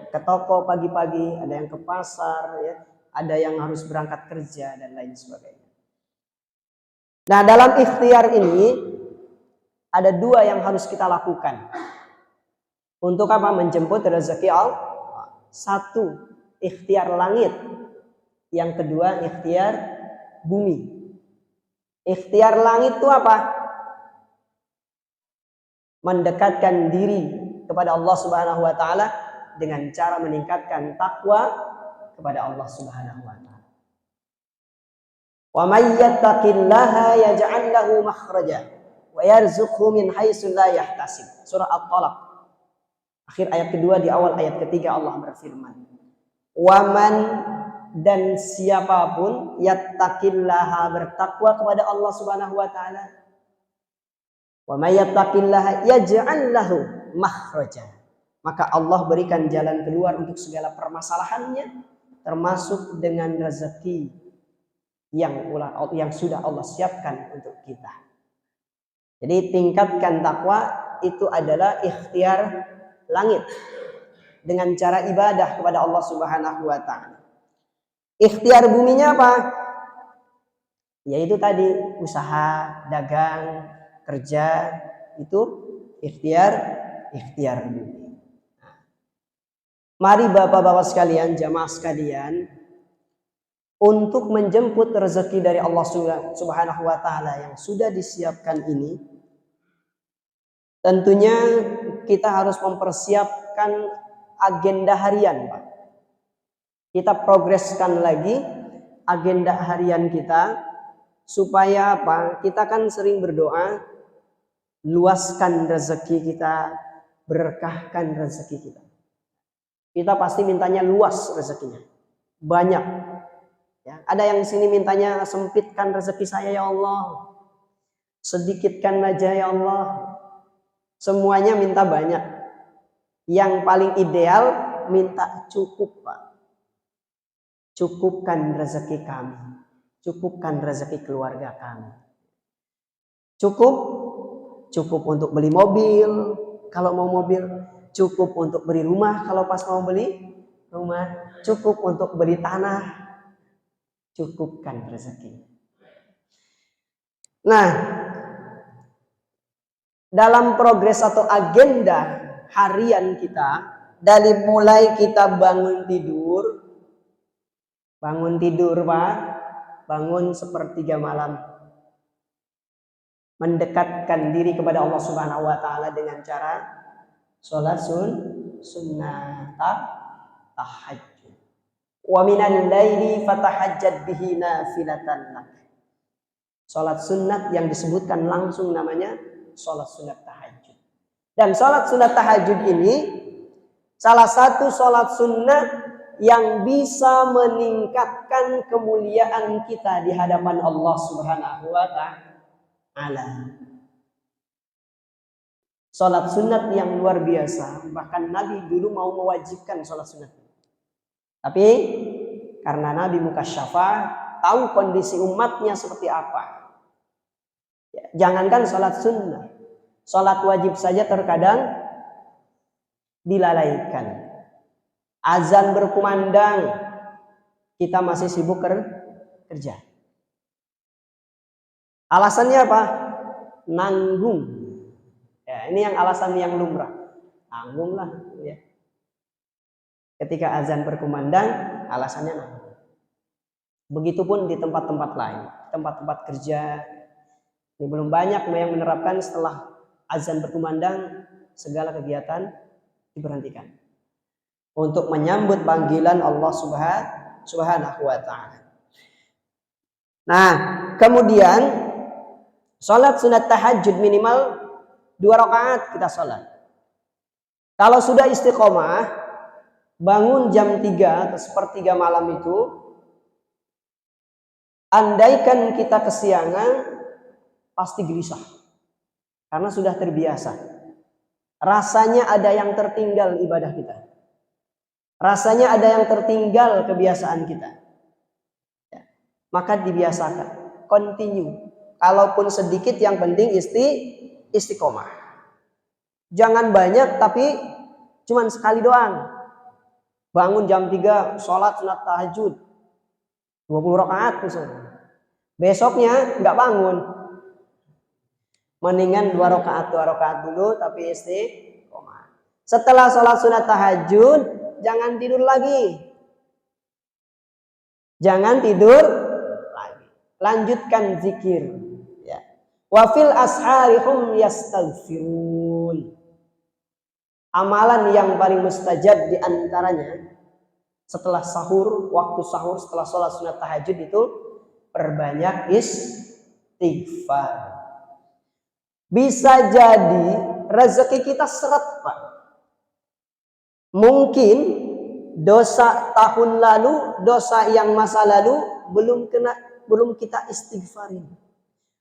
A: ke toko pagi-pagi, ada yang ke pasar, ya, ada yang harus berangkat kerja dan lain sebagainya. Nah, dalam ikhtiar ini ada dua yang harus kita lakukan. Untuk apa? Menjemput rezeki Allah. Satu, ikhtiar langit. Yang kedua, ikhtiar bumi. Ikhtiar langit itu apa? Mendekatkan diri kepada Allah Subhanahu wa taala dengan cara meningkatkan takwa kepada Allah Subhanahu wa taala. Wa may yattaqillaha yaj'al lahu makhraja wa yarzuqhu min haitsu la yahtasib. Surah At-Talaq. Akhir ayat kedua di awal ayat ketiga Allah berfirman, "Waman," dan siapapun, yattaqillaha, bertakwa kepada Allah Subhanahu wa taala. Wa may yattaqillaha yaj'al lahu makhraja. Maka Allah berikan jalan keluar untuk segala permasalahannya, termasuk dengan rezeki yang sudah Allah siapkan untuk kita. Jadi tingkatkan takwa itu adalah ikhtiar langit dengan cara ibadah kepada Allah Subhanahu wa taala. Ikhtiar buminya apa? Yaitu tadi usaha, dagang, kerja, itu ikhtiar bumi. Mari Bapak-bapak sekalian, jamaah sekalian, untuk menjemput rezeki dari Allah Subhanahu wa taala yang sudah disiapkan ini, tentunya kita harus mempersiapkan agenda harian, Pak. Kita progreskan lagi agenda harian kita supaya apa? Kita kan sering berdoa, luaskan rezeki kita, berkahkan rezeki kita. Kita pasti mintanya luas rezekinya, banyak. Ya, ada yang sini mintanya sempitkan rezeki saya ya Allah, sedikitkan aja ya Allah. Semuanya minta banyak. Yang paling ideal minta cukup, Pak. Cukupkan rezeki kami, cukupkan rezeki keluarga kami. Cukup untuk beli mobil kalau mau mobil, cukup untuk beli rumah kalau pas mau beli rumah, cukup untuk beli tanah. Cukupkan rezeki. Nah, dalam progres atau agenda harian kita, dari mulai kita bangun tidur Pak, bangun sepertiga malam, mendekatkan diri kepada Allah Subhanahu wa taala dengan cara sholat sunnah tahajud. Wa minal laili fatahajjad bihi nafilatan lak. Sholat sunnat yang disebutkan langsung namanya sholat sunat tahajud. Dan sholat sunat tahajud ini salah satu sholat sunnah yang bisa meningkatkan kemuliaan kita di hadapan Allah Subhanahu wa taala. Sholat sunat yang luar biasa. Bahkan Nabi dulu mau mewajibkan sholat sunat. Tapi karena Nabi mukasyafah, tahu kondisi umatnya seperti apa. Ya, jangankan sholat sunnah, sholat wajib saja terkadang dilalaikan. Azan berkumandang, kita masih sibuk kerja. Alasannya apa? Nanggung. Ya, ini yang alasan yang lumrah. Nanggung lah. Ya. Ketika azan berkumandang, alasannya nanggung. Begitupun di tempat-tempat lain, tempat-tempat kerja. Ini belum banyak yang menerapkan setelah azan berkumandang, segala kegiatan diberhentikan. Untuk menyambut panggilan Allah Subhanahu wa ta'ala. Nah, kemudian sholat sunat tahajud minimal 2 rakaat kita sholat. Kalau sudah istiqomah, bangun jam 3 atau sepertiga malam itu, andaikan kita kesiangan, pasti gelisah. Karena sudah terbiasa. Rasanya ada yang tertinggal ibadah kita. Rasanya ada yang tertinggal kebiasaan kita. Ya. Maka dibiasakan. Continue. Kalaupun sedikit, yang penting istiqomah. Jangan banyak, tapi cuman sekali doang. Bangun jam 3, sholat sunat tahajud 20 rakaat misalnya. Besoknya nggak bangun. Mendingan 2 rakaat dulu, tapi istiqomah. Setelah sholat sunat tahajud, jangan tidur lagi. Jangan tidur lagi. Lanjutkan zikir. Ya. Wa fil asharihum yastaghfirun. Amalan yang paling mustajab diantaranya setelah sahur, waktu sahur setelah sholat sunat tahajud itu perbanyak istighfar. Bisa jadi rezeki kita seret, Pak. Mungkin dosa tahun lalu, dosa yang masa lalu belum kita istighfarin.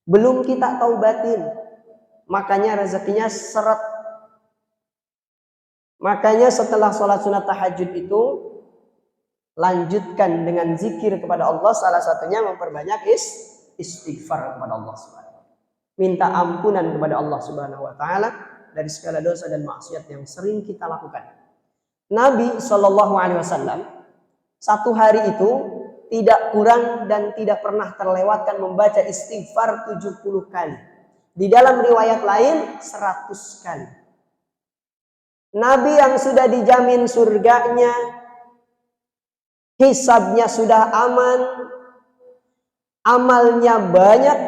A: Belum kita taubatin. Makanya rezekinya seret. Makanya setelah sholat sunat tahajud itu, lanjutkan dengan zikir kepada Allah. Salah satunya memperbanyak istighfar kepada Allah Subhanahu wa ta'ala. Minta ampunan kepada Allah Subhanahu wa ta'ala dari segala dosa dan maksiat yang sering kita lakukan. Nabi SAW satu hari itu tidak kurang dan tidak pernah terlewatkan membaca istighfar 70 kali. Di dalam riwayat lain 100 kali. Nabi yang sudah dijamin surganya, hisabnya sudah aman, amalnya banyak,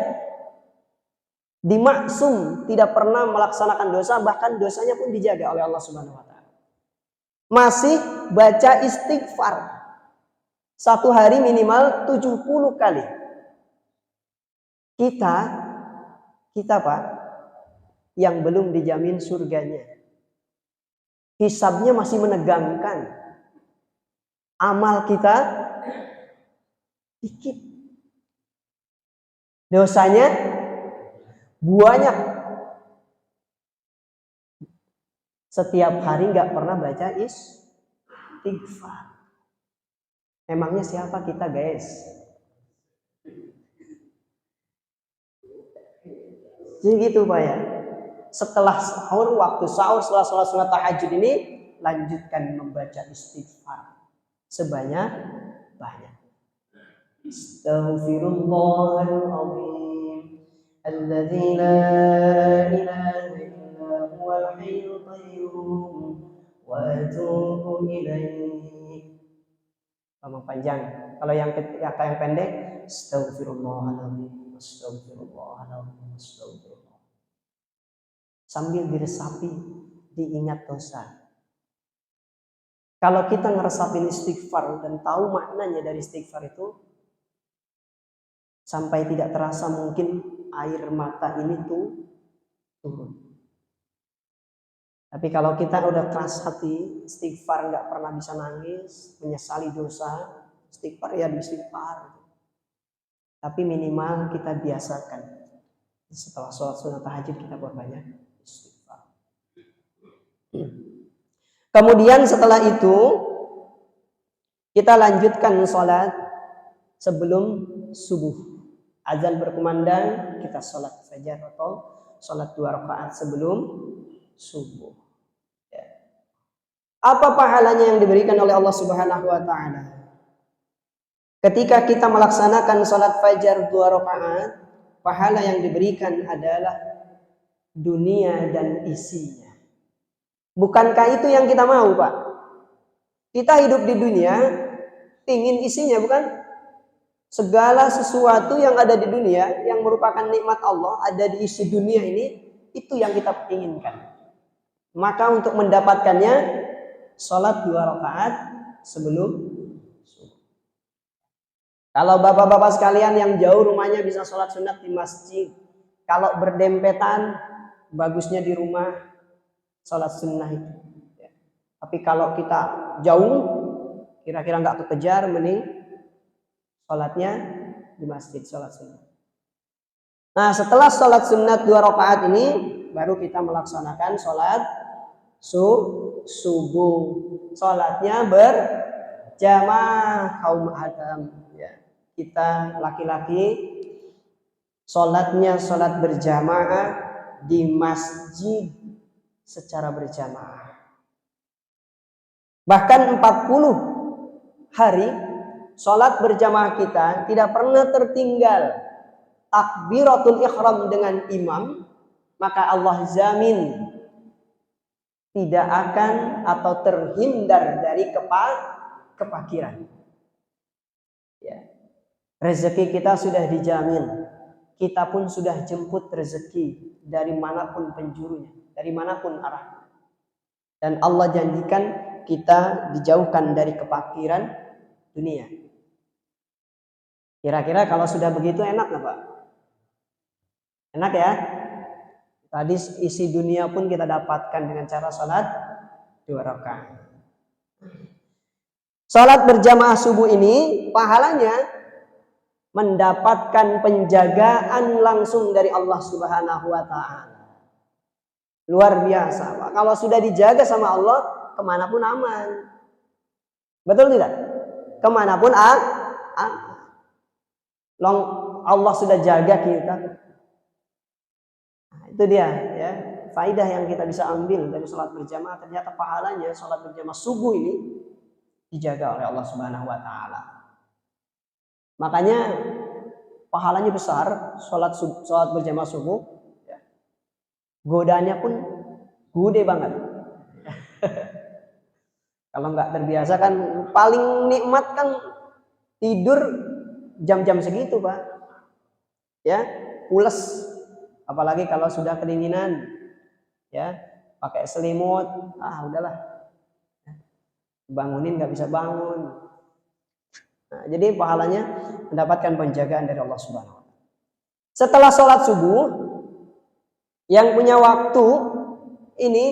A: dimaksum, tidak pernah melaksanakan dosa, bahkan dosanya pun dijaga oleh Allah Subhanahu wa ta'ala. Masih baca istighfar. Satu hari minimal 70 kali. Kita Pak, yang belum dijamin surganya. Hisabnya masih menegangkan. Amal kita dikit. Dosanya banyak. Setiap hari nggak pernah baca istighfar. Emangnya siapa kita, guys? Jadi gitu Pak ya. Setelah sahur, waktu sahur, setelah sholat sunat tahajud ini, lanjutkan membaca istighfar sebanyak-banyak. Astaghfirullahaladzim alladzi la ilaha illa huwal hayyul qayyum wa atubu ilaihi. Lama panjang. Kalau yang pendek, astaghfirullahaladzim, astaghfirullahaladzim, astaghfirullah. Sambil diresapi, diingat dosa. Kalau kita ngeresapin istighfar dan tahu maknanya dari istighfar itu, sampai tidak terasa mungkin air mata ini tuh turun. Tapi kalau kita udah keras hati, istighfar nggak pernah bisa nangis, menyesali dosa, istighfar ya istighfar. Tapi minimal kita biasakan. Setelah sholat sunat tahajud kita berbanyak istighfar. Kemudian setelah itu kita lanjutkan sholat sebelum subuh. Azan berkumandang, kita sholat fajar atau sholat 2 rakaat sebelum subuh. Ya. Apa pahalanya yang diberikan oleh Allah Subhanahu wa taala? Ketika kita melaksanakan salat fajar 2 rakaat, pahala yang diberikan adalah dunia dan isinya. Bukankah itu yang kita mau, Pak? Kita hidup di dunia, ingin isinya, bukan? Segala sesuatu yang ada di dunia, yang merupakan nikmat Allah, ada di isi dunia ini, itu yang kita inginkan. Maka untuk mendapatkannya, sholat 2 rakaat sebelum subuh. Kalau bapak-bapak sekalian yang jauh rumahnya bisa sholat sunat di masjid. Kalau berdempetan, bagusnya di rumah sholat sunnah itu. Tapi kalau kita jauh, kira-kira nggak kekejar, mending sholatnya di masjid, sholat sunnah. Nah, setelah sholat sunat 2 rakaat ini, baru kita melaksanakan sholat subuh. Sholatnya berjamaah kaum Adam. Ya. Kita laki-laki sholatnya sholat berjamaah di masjid secara berjamaah. Bahkan 40 hari sholat berjamaah kita tidak pernah tertinggal takbiratul ihram dengan imam, maka Allah jamin tidak akan atau terhindar dari kepakiran. Ya. Rezeki kita sudah dijamin. Kita pun sudah jemput rezeki dari manapun penjurunya, dari manapun arahnya. Dan Allah janjikan kita dijauhkan dari kepakiran dunia. Kira-kira kalau sudah begitu enak nggak, Pak? Enak ya? Tadi isi dunia pun kita dapatkan dengan cara sholat 2 rakaat. Sholat berjamaah subuh ini pahalanya mendapatkan penjagaan langsung dari Allah Subhanahu wa taala. Luar biasa, Pak. Kalau sudah dijaga sama Allah, kemanapun aman. Betul tidak? Kemanapun aman. Allah sudah jaga kita. Nah, itu dia, ya. Faidah yang kita bisa ambil dari sholat berjamaah, ternyata pahalanya sholat berjamaah subuh ini dijaga oleh Allah Subhanahu wa taala. Makanya pahalanya besar sholat berjamaah subuh, ya. Godaannya pun gede banget. Kalau nggak terbiasa kan paling nikmat kan tidur jam-jam segitu, Pak. Ya, pules. Apalagi kalau sudah kedinginan, ya, pakai selimut, udahlah. Bangunin nggak bisa bangun. Nah, jadi pahalanya mendapatkan penjagaan dari Allah Subhanahu wa taala. Setelah sholat subuh, yang punya waktu ini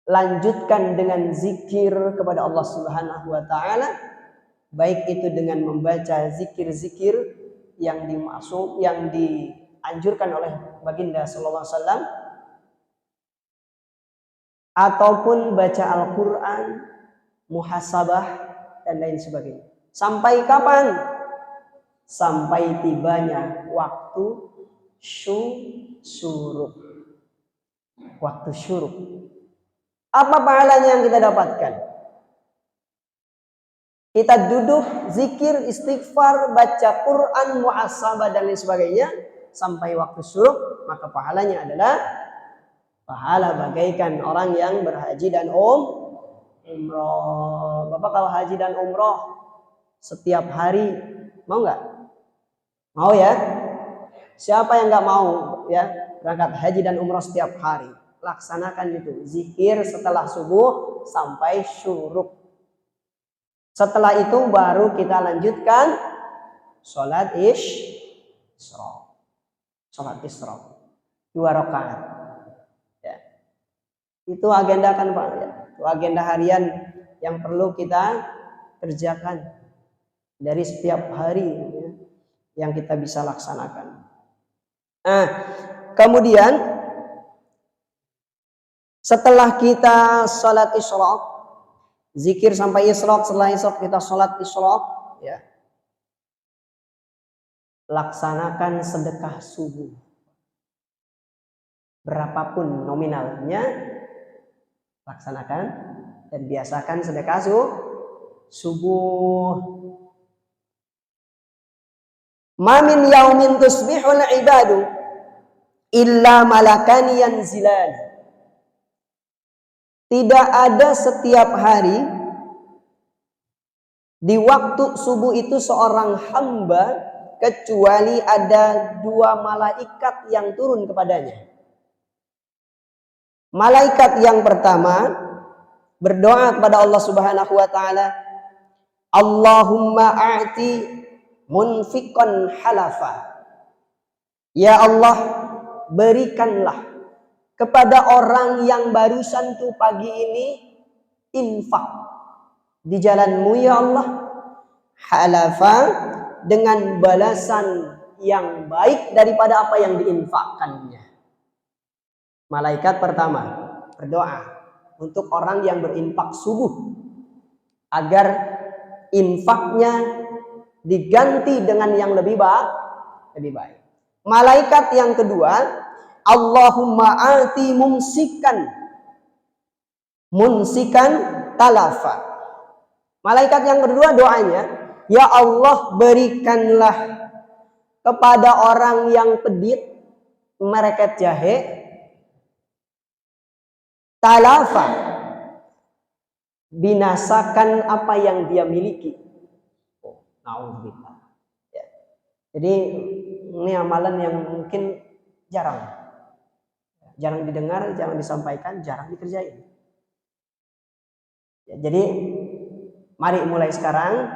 A: lanjutkan dengan zikir kepada Allah Subhanahu wa taala, baik itu dengan membaca zikir-zikir yang dianjurkan oleh baginda sallallahu alaihi wasallam, ataupun baca Al-Qur'an, muhasabah dan lain sebagainya. Sampai kapan? Sampai tibanya waktu syuruk. Waktu syuruk. Apa pahalanya yang kita dapatkan? Kita duduk, zikir, istighfar, baca Quran, muhasabah dan lain sebagainya sampai waktu syuruk, maka pahalanya adalah pahala bagaikan orang yang berhaji dan umroh. Bapak kalau haji dan umroh setiap hari mau nggak? Mau ya? Siapa yang nggak mau ya berangkat haji dan umroh setiap hari? Laksanakan itu, zikir setelah subuh sampai syuruk. Setelah itu baru kita lanjutkan sholat isra. Sholat isra 2 rakaat. Ya. Itu agenda kan, Pak. Ya. Itu agenda harian yang perlu kita kerjakan dari setiap hari, ya, yang kita bisa laksanakan. Nah, kemudian setelah kita sholat isyraq, zikir sampai isyraq, setelah isyraq kita sholat isyraq, ya, laksanakan sedekah subuh. Berapapun nominalnya, Laksanakan dan biasakan sedekah subuh. Ma min yaumin tusbihul ibadu illa malakani yanzilan. Tidak ada setiap hari di waktu subuh itu seorang hamba kecuali ada 2 malaikat yang turun kepadanya. Malaikat yang pertama berdoa kepada Allah Subhanahu wa taala, Allahumma a'ti munfiqan halafa. Ya Allah, berikanlah kepada orang yang barusan tuh pagi ini infak di jalanmu ya Allah, halafa, dengan balasan yang baik daripada apa yang diinfakkannya. Malaikat pertama berdoa untuk orang yang berinfak subuh agar infaknya diganti dengan yang lebih baik. Malaikat yang kedua, Allahumma ati munsikan talafa. Malaikat yang kedua doanya, ya Allah berikanlah kepada orang yang pedit mereket jahe talafa, binasakan apa yang dia miliki. Nauzubillah. Ya. Jadi ini amalan yang mungkin jarang didengar, jarang disampaikan, jarang dikerjain. Ya, jadi mari mulai sekarang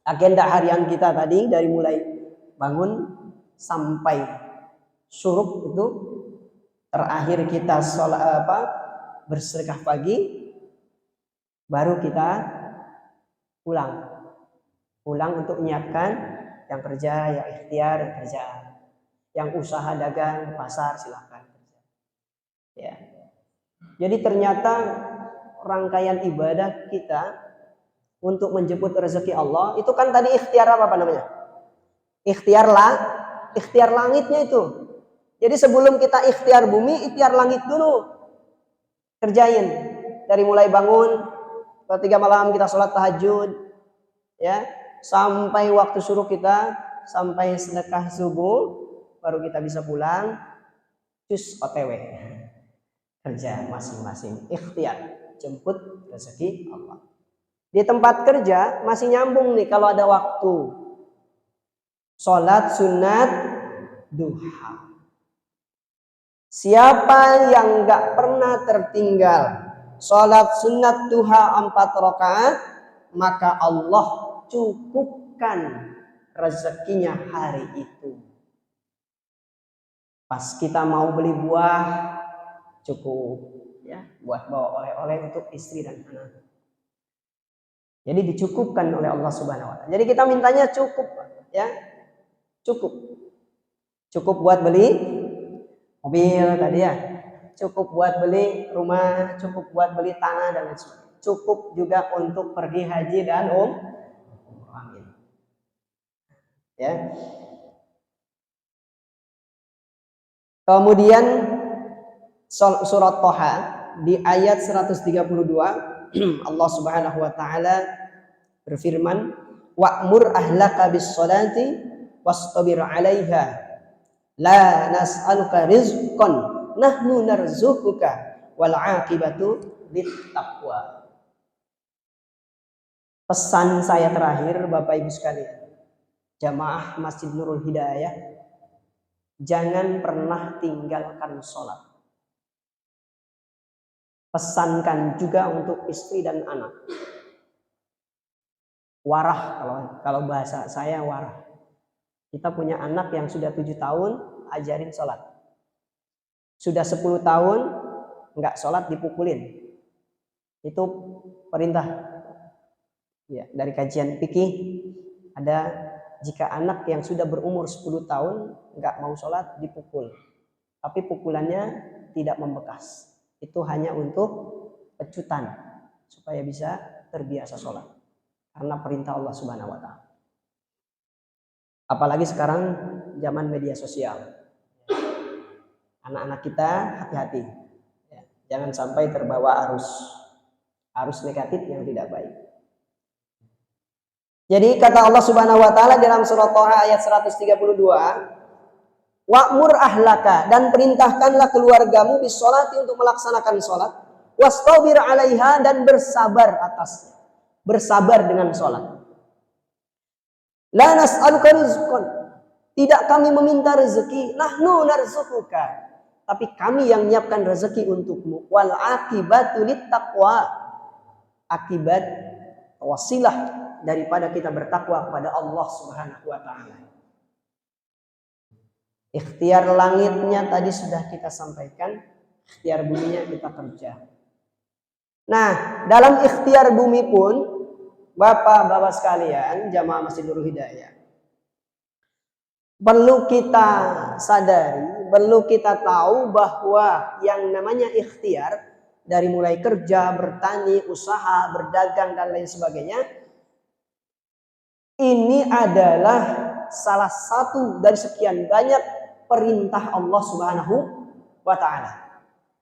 A: agenda harian kita tadi dari mulai bangun sampai syuruk itu, terakhir kita sholat bersedekah pagi, baru kita pulang untuk menyiapkan yang kerja, yang ikhtiar, yang kerja, yang usaha dagang pasar silakan kerja. Ya. Jadi ternyata rangkaian ibadah kita untuk menjemput rezeki Allah itu kan tadi ikhtiar apa namanya? Ikhtiar langitnya itu. Jadi sebelum kita ikhtiar bumi, ikhtiar langit dulu. Kerjain dari mulai bangun, 3 malam kita sholat tahajud, ya, sampai waktu suruh kita, sampai sedekah subuh, baru kita bisa pulang, cus OTW. Kerja masing-masing, ikhtiar, jemput rezeki Allah. Di tempat kerja masih nyambung nih kalau ada waktu. Sholat sunat duha. Siapa yang gak pernah tertinggal sholat sunat duha 4 rakaat, maka Allah cukupkan rezekinya hari itu. Pas kita mau beli buah, cukup ya, buat bawa oleh-oleh untuk istri dan anak. Jadi dicukupkan oleh Allah Subhanahu wa taala. Jadi kita mintanya cukup, ya. Cukup buat beli mobil tadi ya. Cukup buat beli rumah, cukup buat beli tanah dan lain sebagainya. Cukup juga untuk pergi haji dan amin. Ya. Kemudian surat Thaha di ayat 132 Allah Subhanahu wa taala berfirman, wa'mur ahlaka bis-sholati wastabir 'alaiha la nas'aluka rizqan nahnu narzuquka wal 'aqibatu littaqwa. Pesan saya terakhir Bapak Ibu sekalian, jamaah Masjid Nurul Hidayah, jangan pernah tinggalkan sholat. Pesankan juga untuk istri dan anak. Warah, kalau bahasa saya warah. Kita punya anak yang sudah 7 tahun, ajarin sholat. Sudah 10 tahun, nggak sholat dipukulin. Itu perintah. Ya, dari kajian fikih ada, jika anak yang sudah berumur 10 tahun nggak mau sholat dipukul. Tapi pukulannya tidak membekas. Itu hanya untuk pecutan supaya bisa terbiasa sholat karena perintah Allah Subhanahu wa taala. Apalagi sekarang zaman media sosial, anak-anak kita hati-hati, Jangan sampai terbawa arus negatif yang tidak baik. Jadi kata Allah Subhanahu wa taala dalam surah Thaha ayat 132, wa'mur ahlaka, dan perintahkanlah keluargamu bisolati, untuk melaksanakan sholat, wastabir 'alaiha, dan bersabar atasnya. Bersabar dengan sholat. La nas'aluka rizqan, tidak kami meminta rezeki, nahnu narzuquka, tapi kami yang menyiapkan rezeki untukmu. Wal akibatu littaqwa, akibat wasilah daripada kita bertakwa kepada Allah Subhanahu wa taala. Ikhtiar langitnya tadi sudah kita sampaikan, ikhtiar buminya kita kerja. Nah, dalam ikhtiar bumi pun, Bapak-bapak sekalian, jamaah Masjid Nurul Hidayah, perlu kita sadari, perlu kita tahu bahwa yang namanya ikhtiar, dari mulai kerja, bertani, usaha, berdagang, dan lain sebagainya, ini adalah salah satu dari sekian banyak perintah Allah Subhanahu wa taala.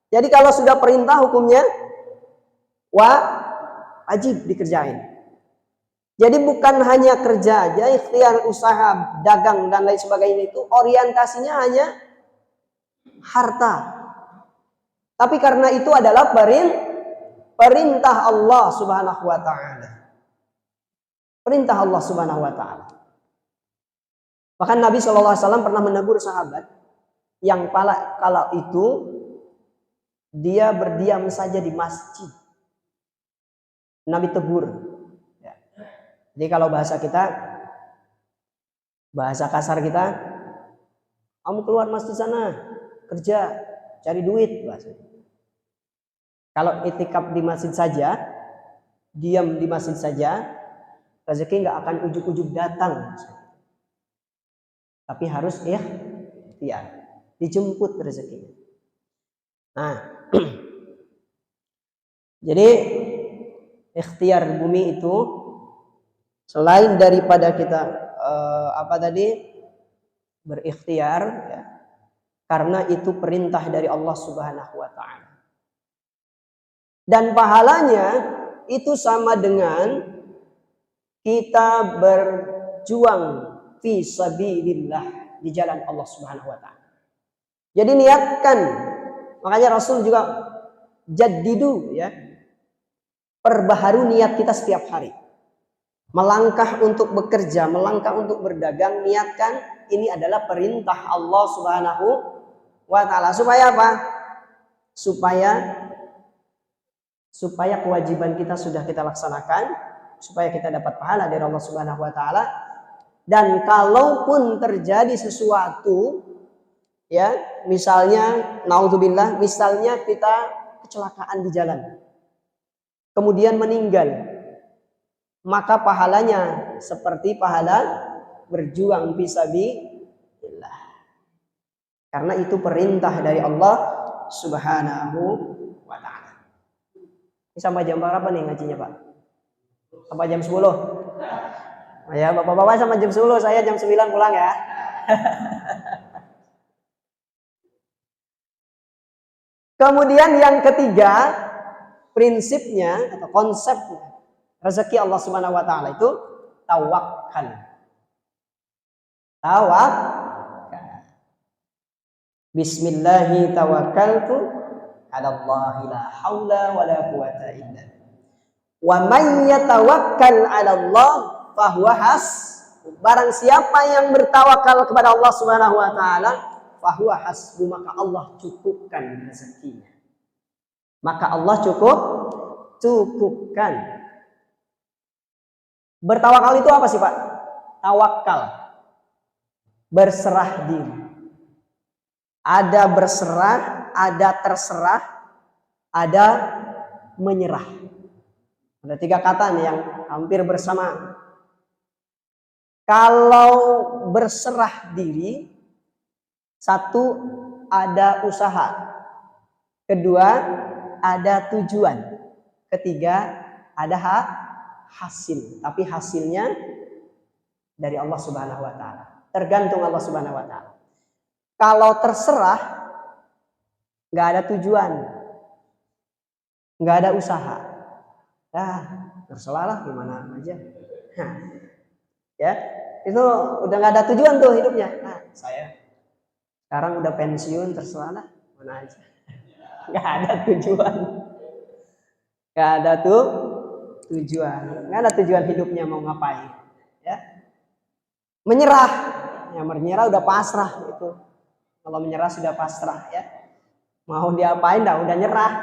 A: Jadi kalau sudah perintah, hukumnya wajib dikerjain. Jadi bukan hanya kerja aja, ikhtiar, usaha, dagang, dan lain sebagainya itu orientasinya hanya harta. Tapi karena itu adalah perintah Allah Subhanahu wa taala. Perintah Allah Subhanahu wa taala. Bahkan Nabi SAW pernah menegur sahabat yang kala itu dia berdiam saja di masjid. Nabi tegur. Jadi kalau bahasa kita, bahasa kasar kita, kamu keluar masjid sana, kerja, cari duit. Kalau itikaf di masjid saja, diam di masjid saja, rezeki nggak akan ujuk-ujuk datang. Tapi harus ikhtiar, dijemput rezekinya. Nah, jadi ikhtiar bumi itu, selain daripada kita berikhtiar, ya, karena itu perintah dari Allah Subhanahu wa taala. Dan pahalanya itu sama dengan kita berjuang fi sabilillah, di jalan Allah Subhanahu wa taala. Jadi niatkan, makanya Rasul juga jaddidu, ya. Perbaharui niat kita setiap hari. Melangkah untuk bekerja, melangkah untuk berdagang, niatkan ini adalah perintah Allah Subhanahu wa taala. Supaya apa? Supaya kewajiban kita sudah kita laksanakan, supaya kita dapat pahala dari Allah Subhanahu wa taala. Dan kalaupun terjadi sesuatu, ya, misalnya naudzubillah, misalnya kita kecelakaan di jalan, kemudian meninggal, maka pahalanya seperti pahala berjuang fisabilillah. Karena itu perintah dari Allah Subhanahu wa taala. Ini sampai jam berapa nih ngajinya, Pak? Sampai jam 10. Ya, Bapak-bapak sampai jam 10, saya jam 9 pulang ya. Kemudian yang ketiga, prinsipnya atau konsepnya rezeki Allah Subhanahu wa taala itu tawakal. Bismillahi tawakkaltu 'ala Allah, la haula wala quwata illa billah. Wa man yatawakkal 'ala Allah fahuwa barang siapa yang bertawakal kepada Allah Subhanahu wa taala, fahuwa hasbu, maka Allah cukupkan rezekinya. Maka Allah cukupkan. Bertawakal itu apa sih, Pak? Tawakal, berserah diri. Ada berserah, ada terserah, ada menyerah. Ada 3 kata nih yang hampir bersamaan. Kalau berserah diri, 1, ada usaha. 2, ada tujuan. 3, ada hasil. Tapi hasilnya dari Allah Subhanahu wa taala. Tergantung Allah Subhanahu wa taala. Kalau terserah, nggak ada tujuan. nggak ada usaha. Terserah lah gimana aja. Ya, itu udah nggak ada tujuan tuh hidupnya. Saya sekarang udah pensiun, terserah lah mana aja. Nggak ada tujuan. Nggak ada tujuan. Nggak ada tujuan hidupnya mau ngapain. Ya, menyerah. Ya menyerah udah pasrah itu. Kalau menyerah sudah pasrah ya. Mau diapain udah nyerah.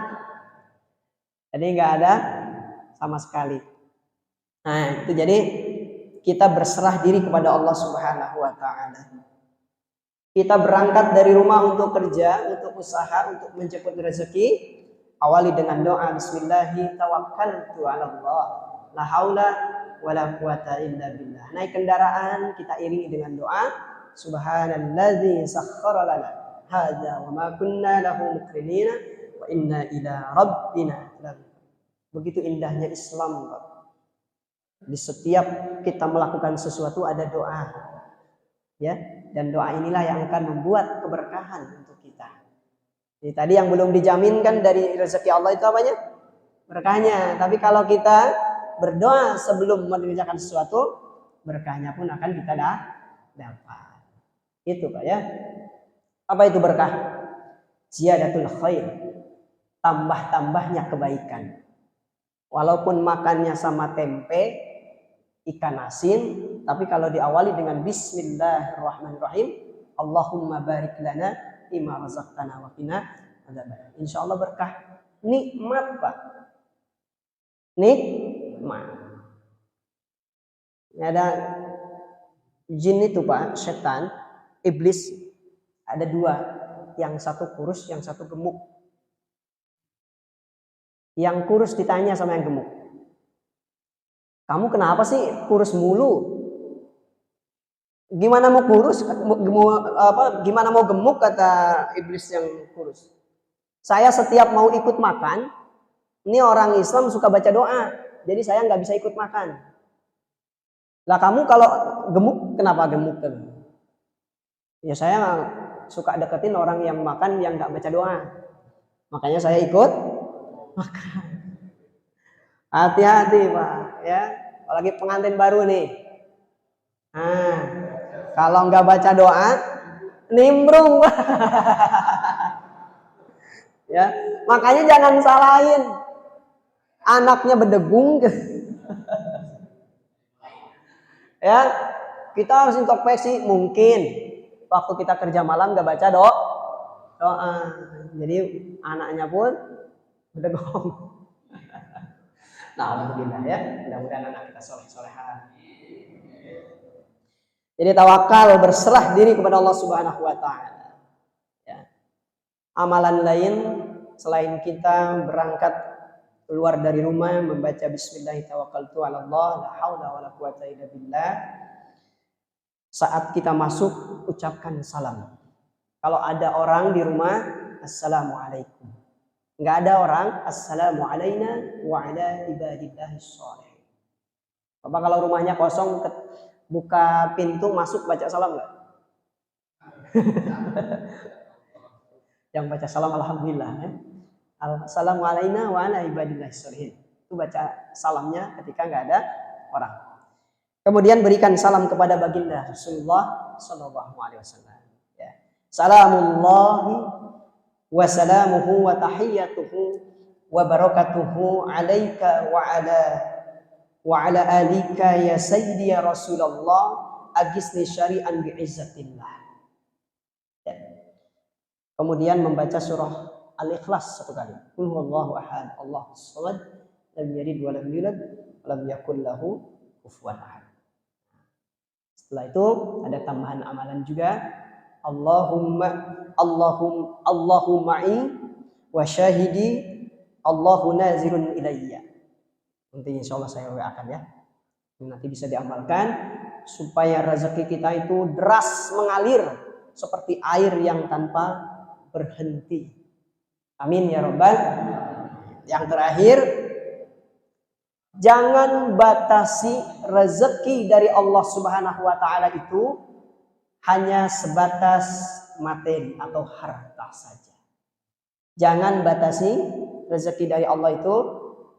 A: Jadi nggak ada sama sekali. Nah, itu jadi kita berserah diri kepada Allah Subhanahu wa taala. Kita berangkat dari rumah untuk kerja, untuk usaha, untuk menjemput rezeki, awali dengan doa bismillahi tawakkaltu 'ala Allah. La haula wala quwata illa billah. Naik kendaraan kita iringi dengan doa subhanalladzi sakhkhara lana hadza wa ma kunna lahu muqrinina wa inna ila rabbina lamunqalibun. Begitu indahnya Islam, Pak. Di setiap kita melakukan sesuatu ada doa. Ya, dan doa inilah yang akan membuat keberkahan untuk kita. Jadi tadi yang belum dijaminkan dari rezeki Allah itu apanya? Berkahnya. Tapi kalau kita berdoa sebelum mengerjakan sesuatu, berkahnya pun akan kita dapat. Itu Pak ya. Apa itu berkah? Ziyadatul khair. Tambah-tambahnya kebaikan. Walaupun makannya sama tempe, ikan asin, tapi kalau diawali dengan bismillahirrahmanirrahim, Allahumma barik lana bima razaqtana wa qina adzabannar. Insyaallah berkah. Nikmat, Pak. Nikmat. Ada jin itu, Pak, setan, iblis, ada dua, yang satu kurus, yang satu gemuk. Yang kurus ditanya sama yang gemuk, kamu kenapa sih kurus mulu? Gimana mau kurus? Gimana mau gemuk, kata iblis yang kurus. Saya setiap mau ikut makan, ini orang Islam suka baca doa, jadi saya nggak bisa ikut makan. Lah kamu kalau gemuk, kenapa gemuk? Ya saya suka deketin orang yang makan yang nggak baca doa, makanya saya ikut makan. Hati-hati Pak ya, apalagi pengantin baru nih. Kalau nggak baca doa, nimbrung Pak. Ya, makanya jangan salahin anaknya berdegung. Ya, kita harus introspeksi. Mungkin waktu kita kerja malam nggak baca doa, jadi anaknya pun berdegung. Nah, alhamdulillah ya, mudah-mudahan anak kita soleh-solehan. Jadi tawakal, berserah diri kepada Allah Subhanahu wa taala. Ya. Amalan lain selain kita berangkat keluar dari rumah membaca bismillah tawakkaltu 'ala Allah la haula wala quwata illa billah. Saat kita masuk ucapkan salam. Kalau ada orang di rumah, assalamualaikum. Enggak ada orang, assalamu alayna wa ala ibadillahis sholihin. Bapak kalau rumahnya kosong, buka pintu masuk baca salam enggak? Yang baca salam alhamdulillah ya. Assalamu alayna wa ala ibadillahis sholihin. Itu baca salamnya ketika enggak ada orang. Kemudian berikan salam kepada baginda Rasulullah sallallahu alaihi wasallam. Ya. Salamullahi wa salamuhu wa tahiyyatuhu wa barakatuhu alaika wa ala alika ya sayyidi ya Rasulullah agisni syari'an bi'izzatillah. Ya. Kemudian membaca surah Al-Ikhlas satu kali. Qul huwallahu ahad, Allahus samad, lam yalid wa lam yulad wa lam yakul lahu kufuwan ahad. Setelah itu ada tambahan amalan juga. Allahumma'i wa syahidi Allahu nazirun ilayya. Nanti insya Allah saya akan ya. Nanti bisa diamalkan supaya rezeki kita itu deras mengalir seperti air yang tanpa berhenti. Amin ya Rabbal. Yang terakhir, jangan batasi rezeki dari Allah Subhanahu wa taala itu hanya sebatas materi atau harta saja. Jangan batasi rezeki dari Allah itu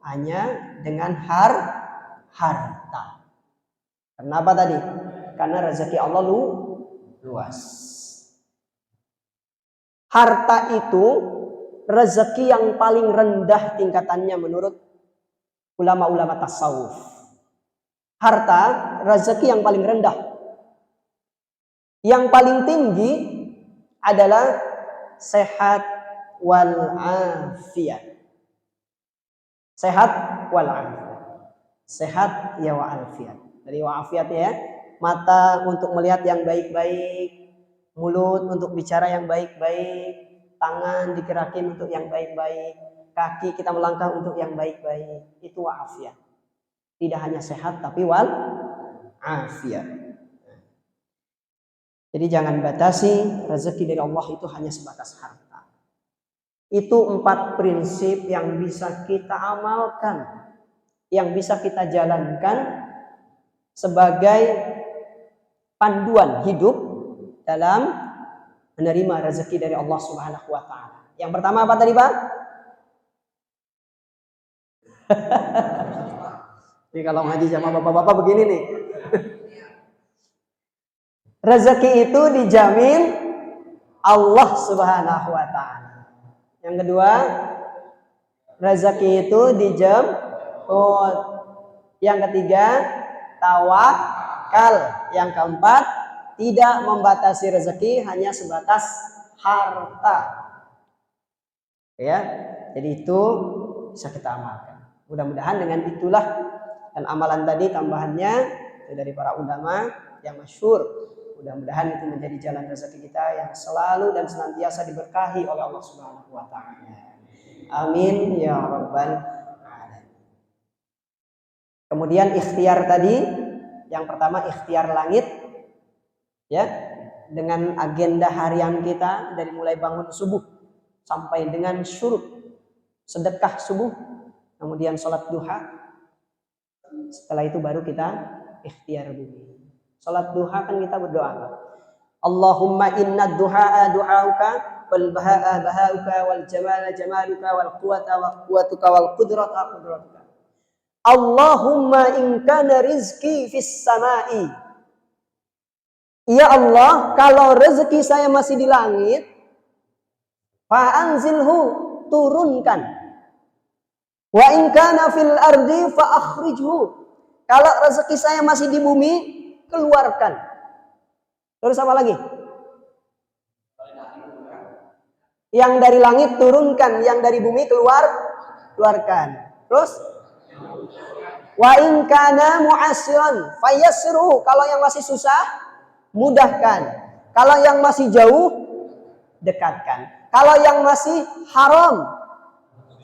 A: hanya dengan harta. Kenapa tadi? Karena rezeki Allah luas. Harta itu rezeki yang paling rendah tingkatannya menurut ulama-ulama tasawuf. Harta rezeki yang paling rendah. Yang paling tinggi adalah sehat wal afiat. Sehat wal afiat. Sehat ya wa afiat. Dari wa afiat ya, mata untuk melihat yang baik-baik, mulut untuk bicara yang baik-baik, tangan digerakin untuk yang baik-baik, kaki kita melangkah untuk yang baik-baik. Itu wa afiat. Tidak hanya sehat tapi wal afiat. Jadi jangan batasi rezeki dari Allah itu hanya sebatas harta. Itu 4 prinsip yang bisa kita amalkan, yang bisa kita jalankan sebagai panduan hidup dalam menerima rezeki dari Allah Subhanahu wa taala. Yang pertama apa tadi, Pak? Ini kalau ngaji sama bapak-bapak begini nih. Rezeki itu dijamin Allah Subhanahu wa taala. Yang kedua, rezeki itu dijemput. Yang ketiga, tawakal. Yang keempat, tidak membatasi rezeki hanya sebatas harta. Ya, jadi itu bisa kita amalkan. Mudah-mudahan dengan itulah dan amalan tadi tambahannya dari para ulama yang masyhur. Mudah-mudahan itu menjadi jalan rezeki kita yang selalu dan senantiasa diberkahi oleh Allah Subhanahu wa taala. Amin ya rabbal alamin. Kemudian ikhtiar tadi, yang pertama ikhtiar langit ya, dengan agenda harian kita dari mulai bangun subuh sampai dengan syuruk, sedekah subuh, kemudian sholat duha. Setelah itu baru kita ikhtiar bumi. Sholat duha kan kita berdoa. Allahumma inna duha'a duha'uka wal baha'a baha'uka wal jamala jamaluka wal quwata quwatuka wal qudrata qudratuka. Allahumma in kana rizki fis sama'i. Ya Allah, kalau rezeki saya masih di langit, fa'anzilhu, turunkan. Wa in kana fil ardi fa akhrijhu. Kalau rezeki saya masih di bumi, keluarkan. Terus apa lagi? Yang dari langit turunkan, yang dari bumi keluarkan. Terus wa in kana mu'assiran fayassirhu. Kalau yang masih susah, mudahkan. Kalau yang masih jauh, dekatkan. Kalau yang masih haram,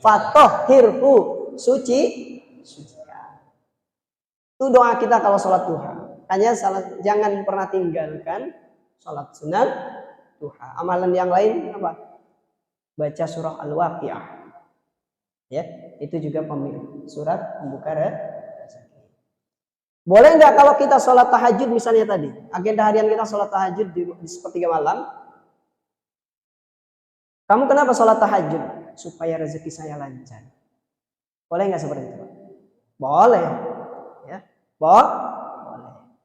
A: fatahhirhu, sucikan. Itu doa kita kalau sholat duha. Hanya jangan pernah tinggalkan sholat sunat duha. Amalan yang lain apa? Baca surah Al-Waqiah. Ya, itu juga surat pembuka rezeki. Boleh nggak kalau kita sholat tahajud misalnya tadi, agenda harian kita sholat tahajud di sepertiga malam? Kamu kenapa sholat tahajud? Supaya rezeki saya lancar. Boleh nggak seperti itu? Boleh. Ya, boleh.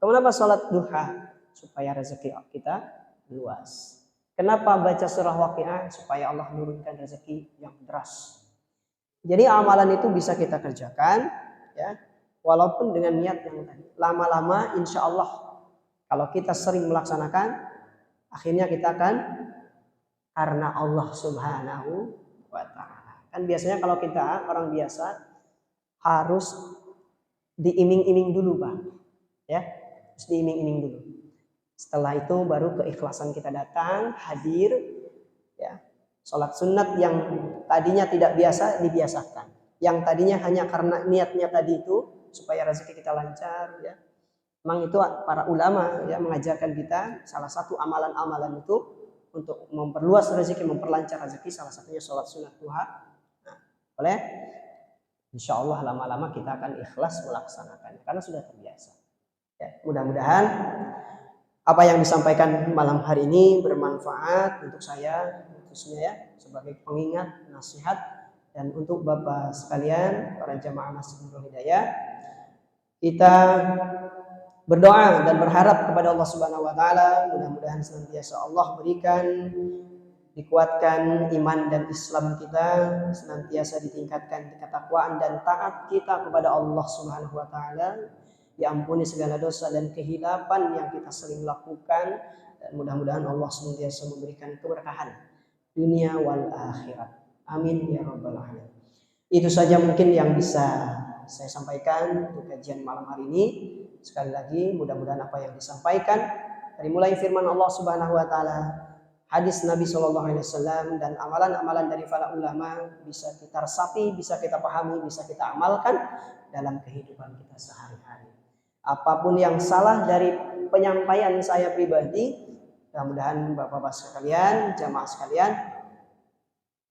A: Kenapa sholat duha? Supaya rezeki kita luas. Kenapa baca surah Waqiah? Supaya Allah menurunkan rezeki yang deras. Jadi amalan itu bisa kita kerjakan, ya, walaupun dengan niat yang tadi. Lama-lama, insya Allah, kalau kita sering melaksanakan, akhirnya kita akan karena Allah Subhanahu wa ta'ala. Kan biasanya kalau kita orang biasa harus diiming-iming dulu, Pak. Ya, harus diiming-iming dulu. Setelah itu baru keikhlasan kita datang, hadir, ya. Sholat sunat yang tadinya tidak biasa dibiasakan. Yang tadinya hanya karena niatnya tadi itu supaya rezeki kita lancar, ya. Memang itu para ulama ya mengajarkan kita salah satu amalan-amalan itu untuk memperluas rezeki, memperlancar rezeki, salah satunya sholat sunat duha. Nah, boleh? Insya Allah lama-lama kita akan ikhlas melaksanakannya karena sudah terbiasa. Ya, mudah-mudahan apa yang disampaikan malam hari ini bermanfaat untuk saya khususnya ya sebagai pengingat, nasihat Dan untuk Bapak sekalian, para jamaah Masjid Nurul Hidayah, kita berdoa dan berharap kepada Allah Subhanahu wa taala, mudah-mudahan senantiasa Allah berikan dikuatkan iman dan Islam kita, senantiasa ditingkatkan ketakwaan dan taat kita kepada Allah Subhanahu wa taala, diampuni segala dosa dan kehilapan yang kita sering lakukan, dan mudah-mudahan Allah senantiasa memberikan keberkahan dunia wal akhirat. Amin ya rabbal alamin. Itu saja mungkin yang bisa saya sampaikan untuk kajian malam hari ini. Sekali lagi mudah-mudahan apa yang disampaikan dari mulai firman Allah Subhanahu wa taala, hadis Nabi Shallallahu alaihi wasallam, dan amalan-amalan dari para ulama bisa kita resapi, bisa kita pahami, bisa kita amalkan dalam kehidupan kita sehari-hari. Apapun yang salah dari penyampaian saya pribadi, mudah-mudahan Bapak-bapak sekalian, jamaah sekalian,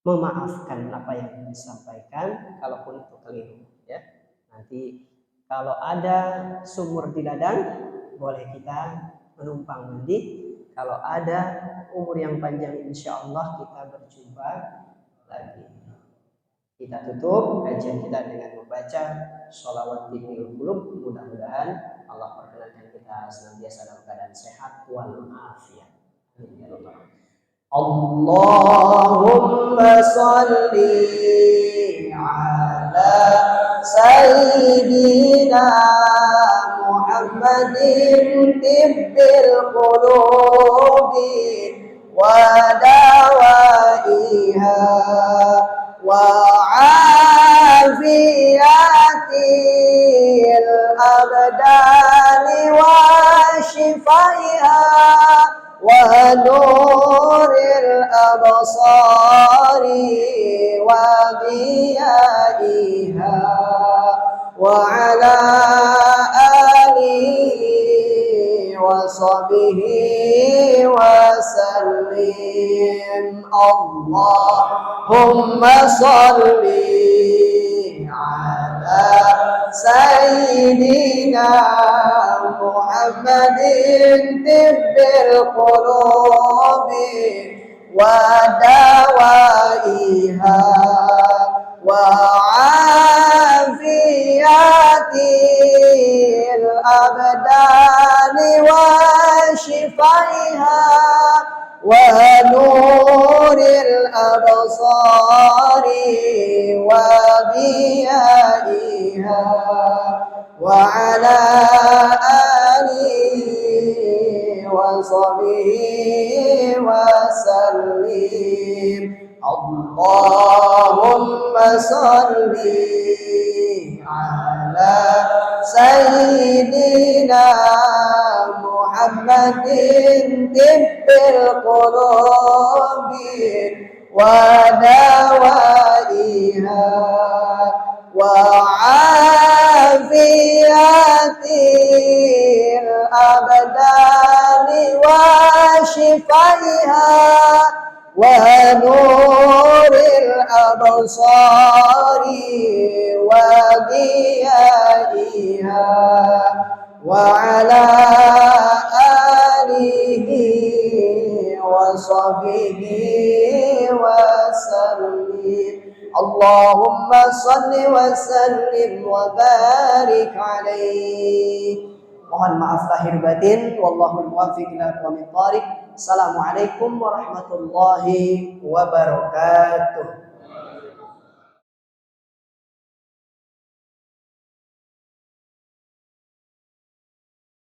A: memaafkan apa yang disampaikan kalaupun itu keliru ya. Nanti kalau ada sumur di ladang boleh kita menumpang mandi. Kalau ada umur yang panjang insya Allah kita berjumpa lagi. Kita tutup kajian kita dengan membaca sholawat tibil qulub. Mudah-mudahan Allah perkenankan kita senantiasa dalam keadaan sehat walafiat. Amin ya rabbal alamin. Allahumma salli ala sayyidina Muhammadin tibbil qulubi wa dawaiha wa afiyatil abdani wa shifaiha wa nuril absari wa diyaiha wa ala alihi wa sahbihi wa sallim. Allahumma salli ala sayyidina Muhammadin tibbil qulubi wa dawaiha wa afiyatil abdani wa shifaiha wa nuril absari wa diyaiha wa ala alihi wa sahbihi wa sallim. Allahumma salli ala sayyidina Muhammadin tibbil qulubi wa dawaiha wa afiyatil abdani wa shifaiha wa nuril absari wa diyaiha wa ala alihi wa sahbihi wa sallim. Allahumma salli wa sallim wa barik alaihi. Mohon maaf lahir batin, wallahul muwaffiq ila aqwamit thariq. Assalamualaikum warahmatullahi wabarakatuh.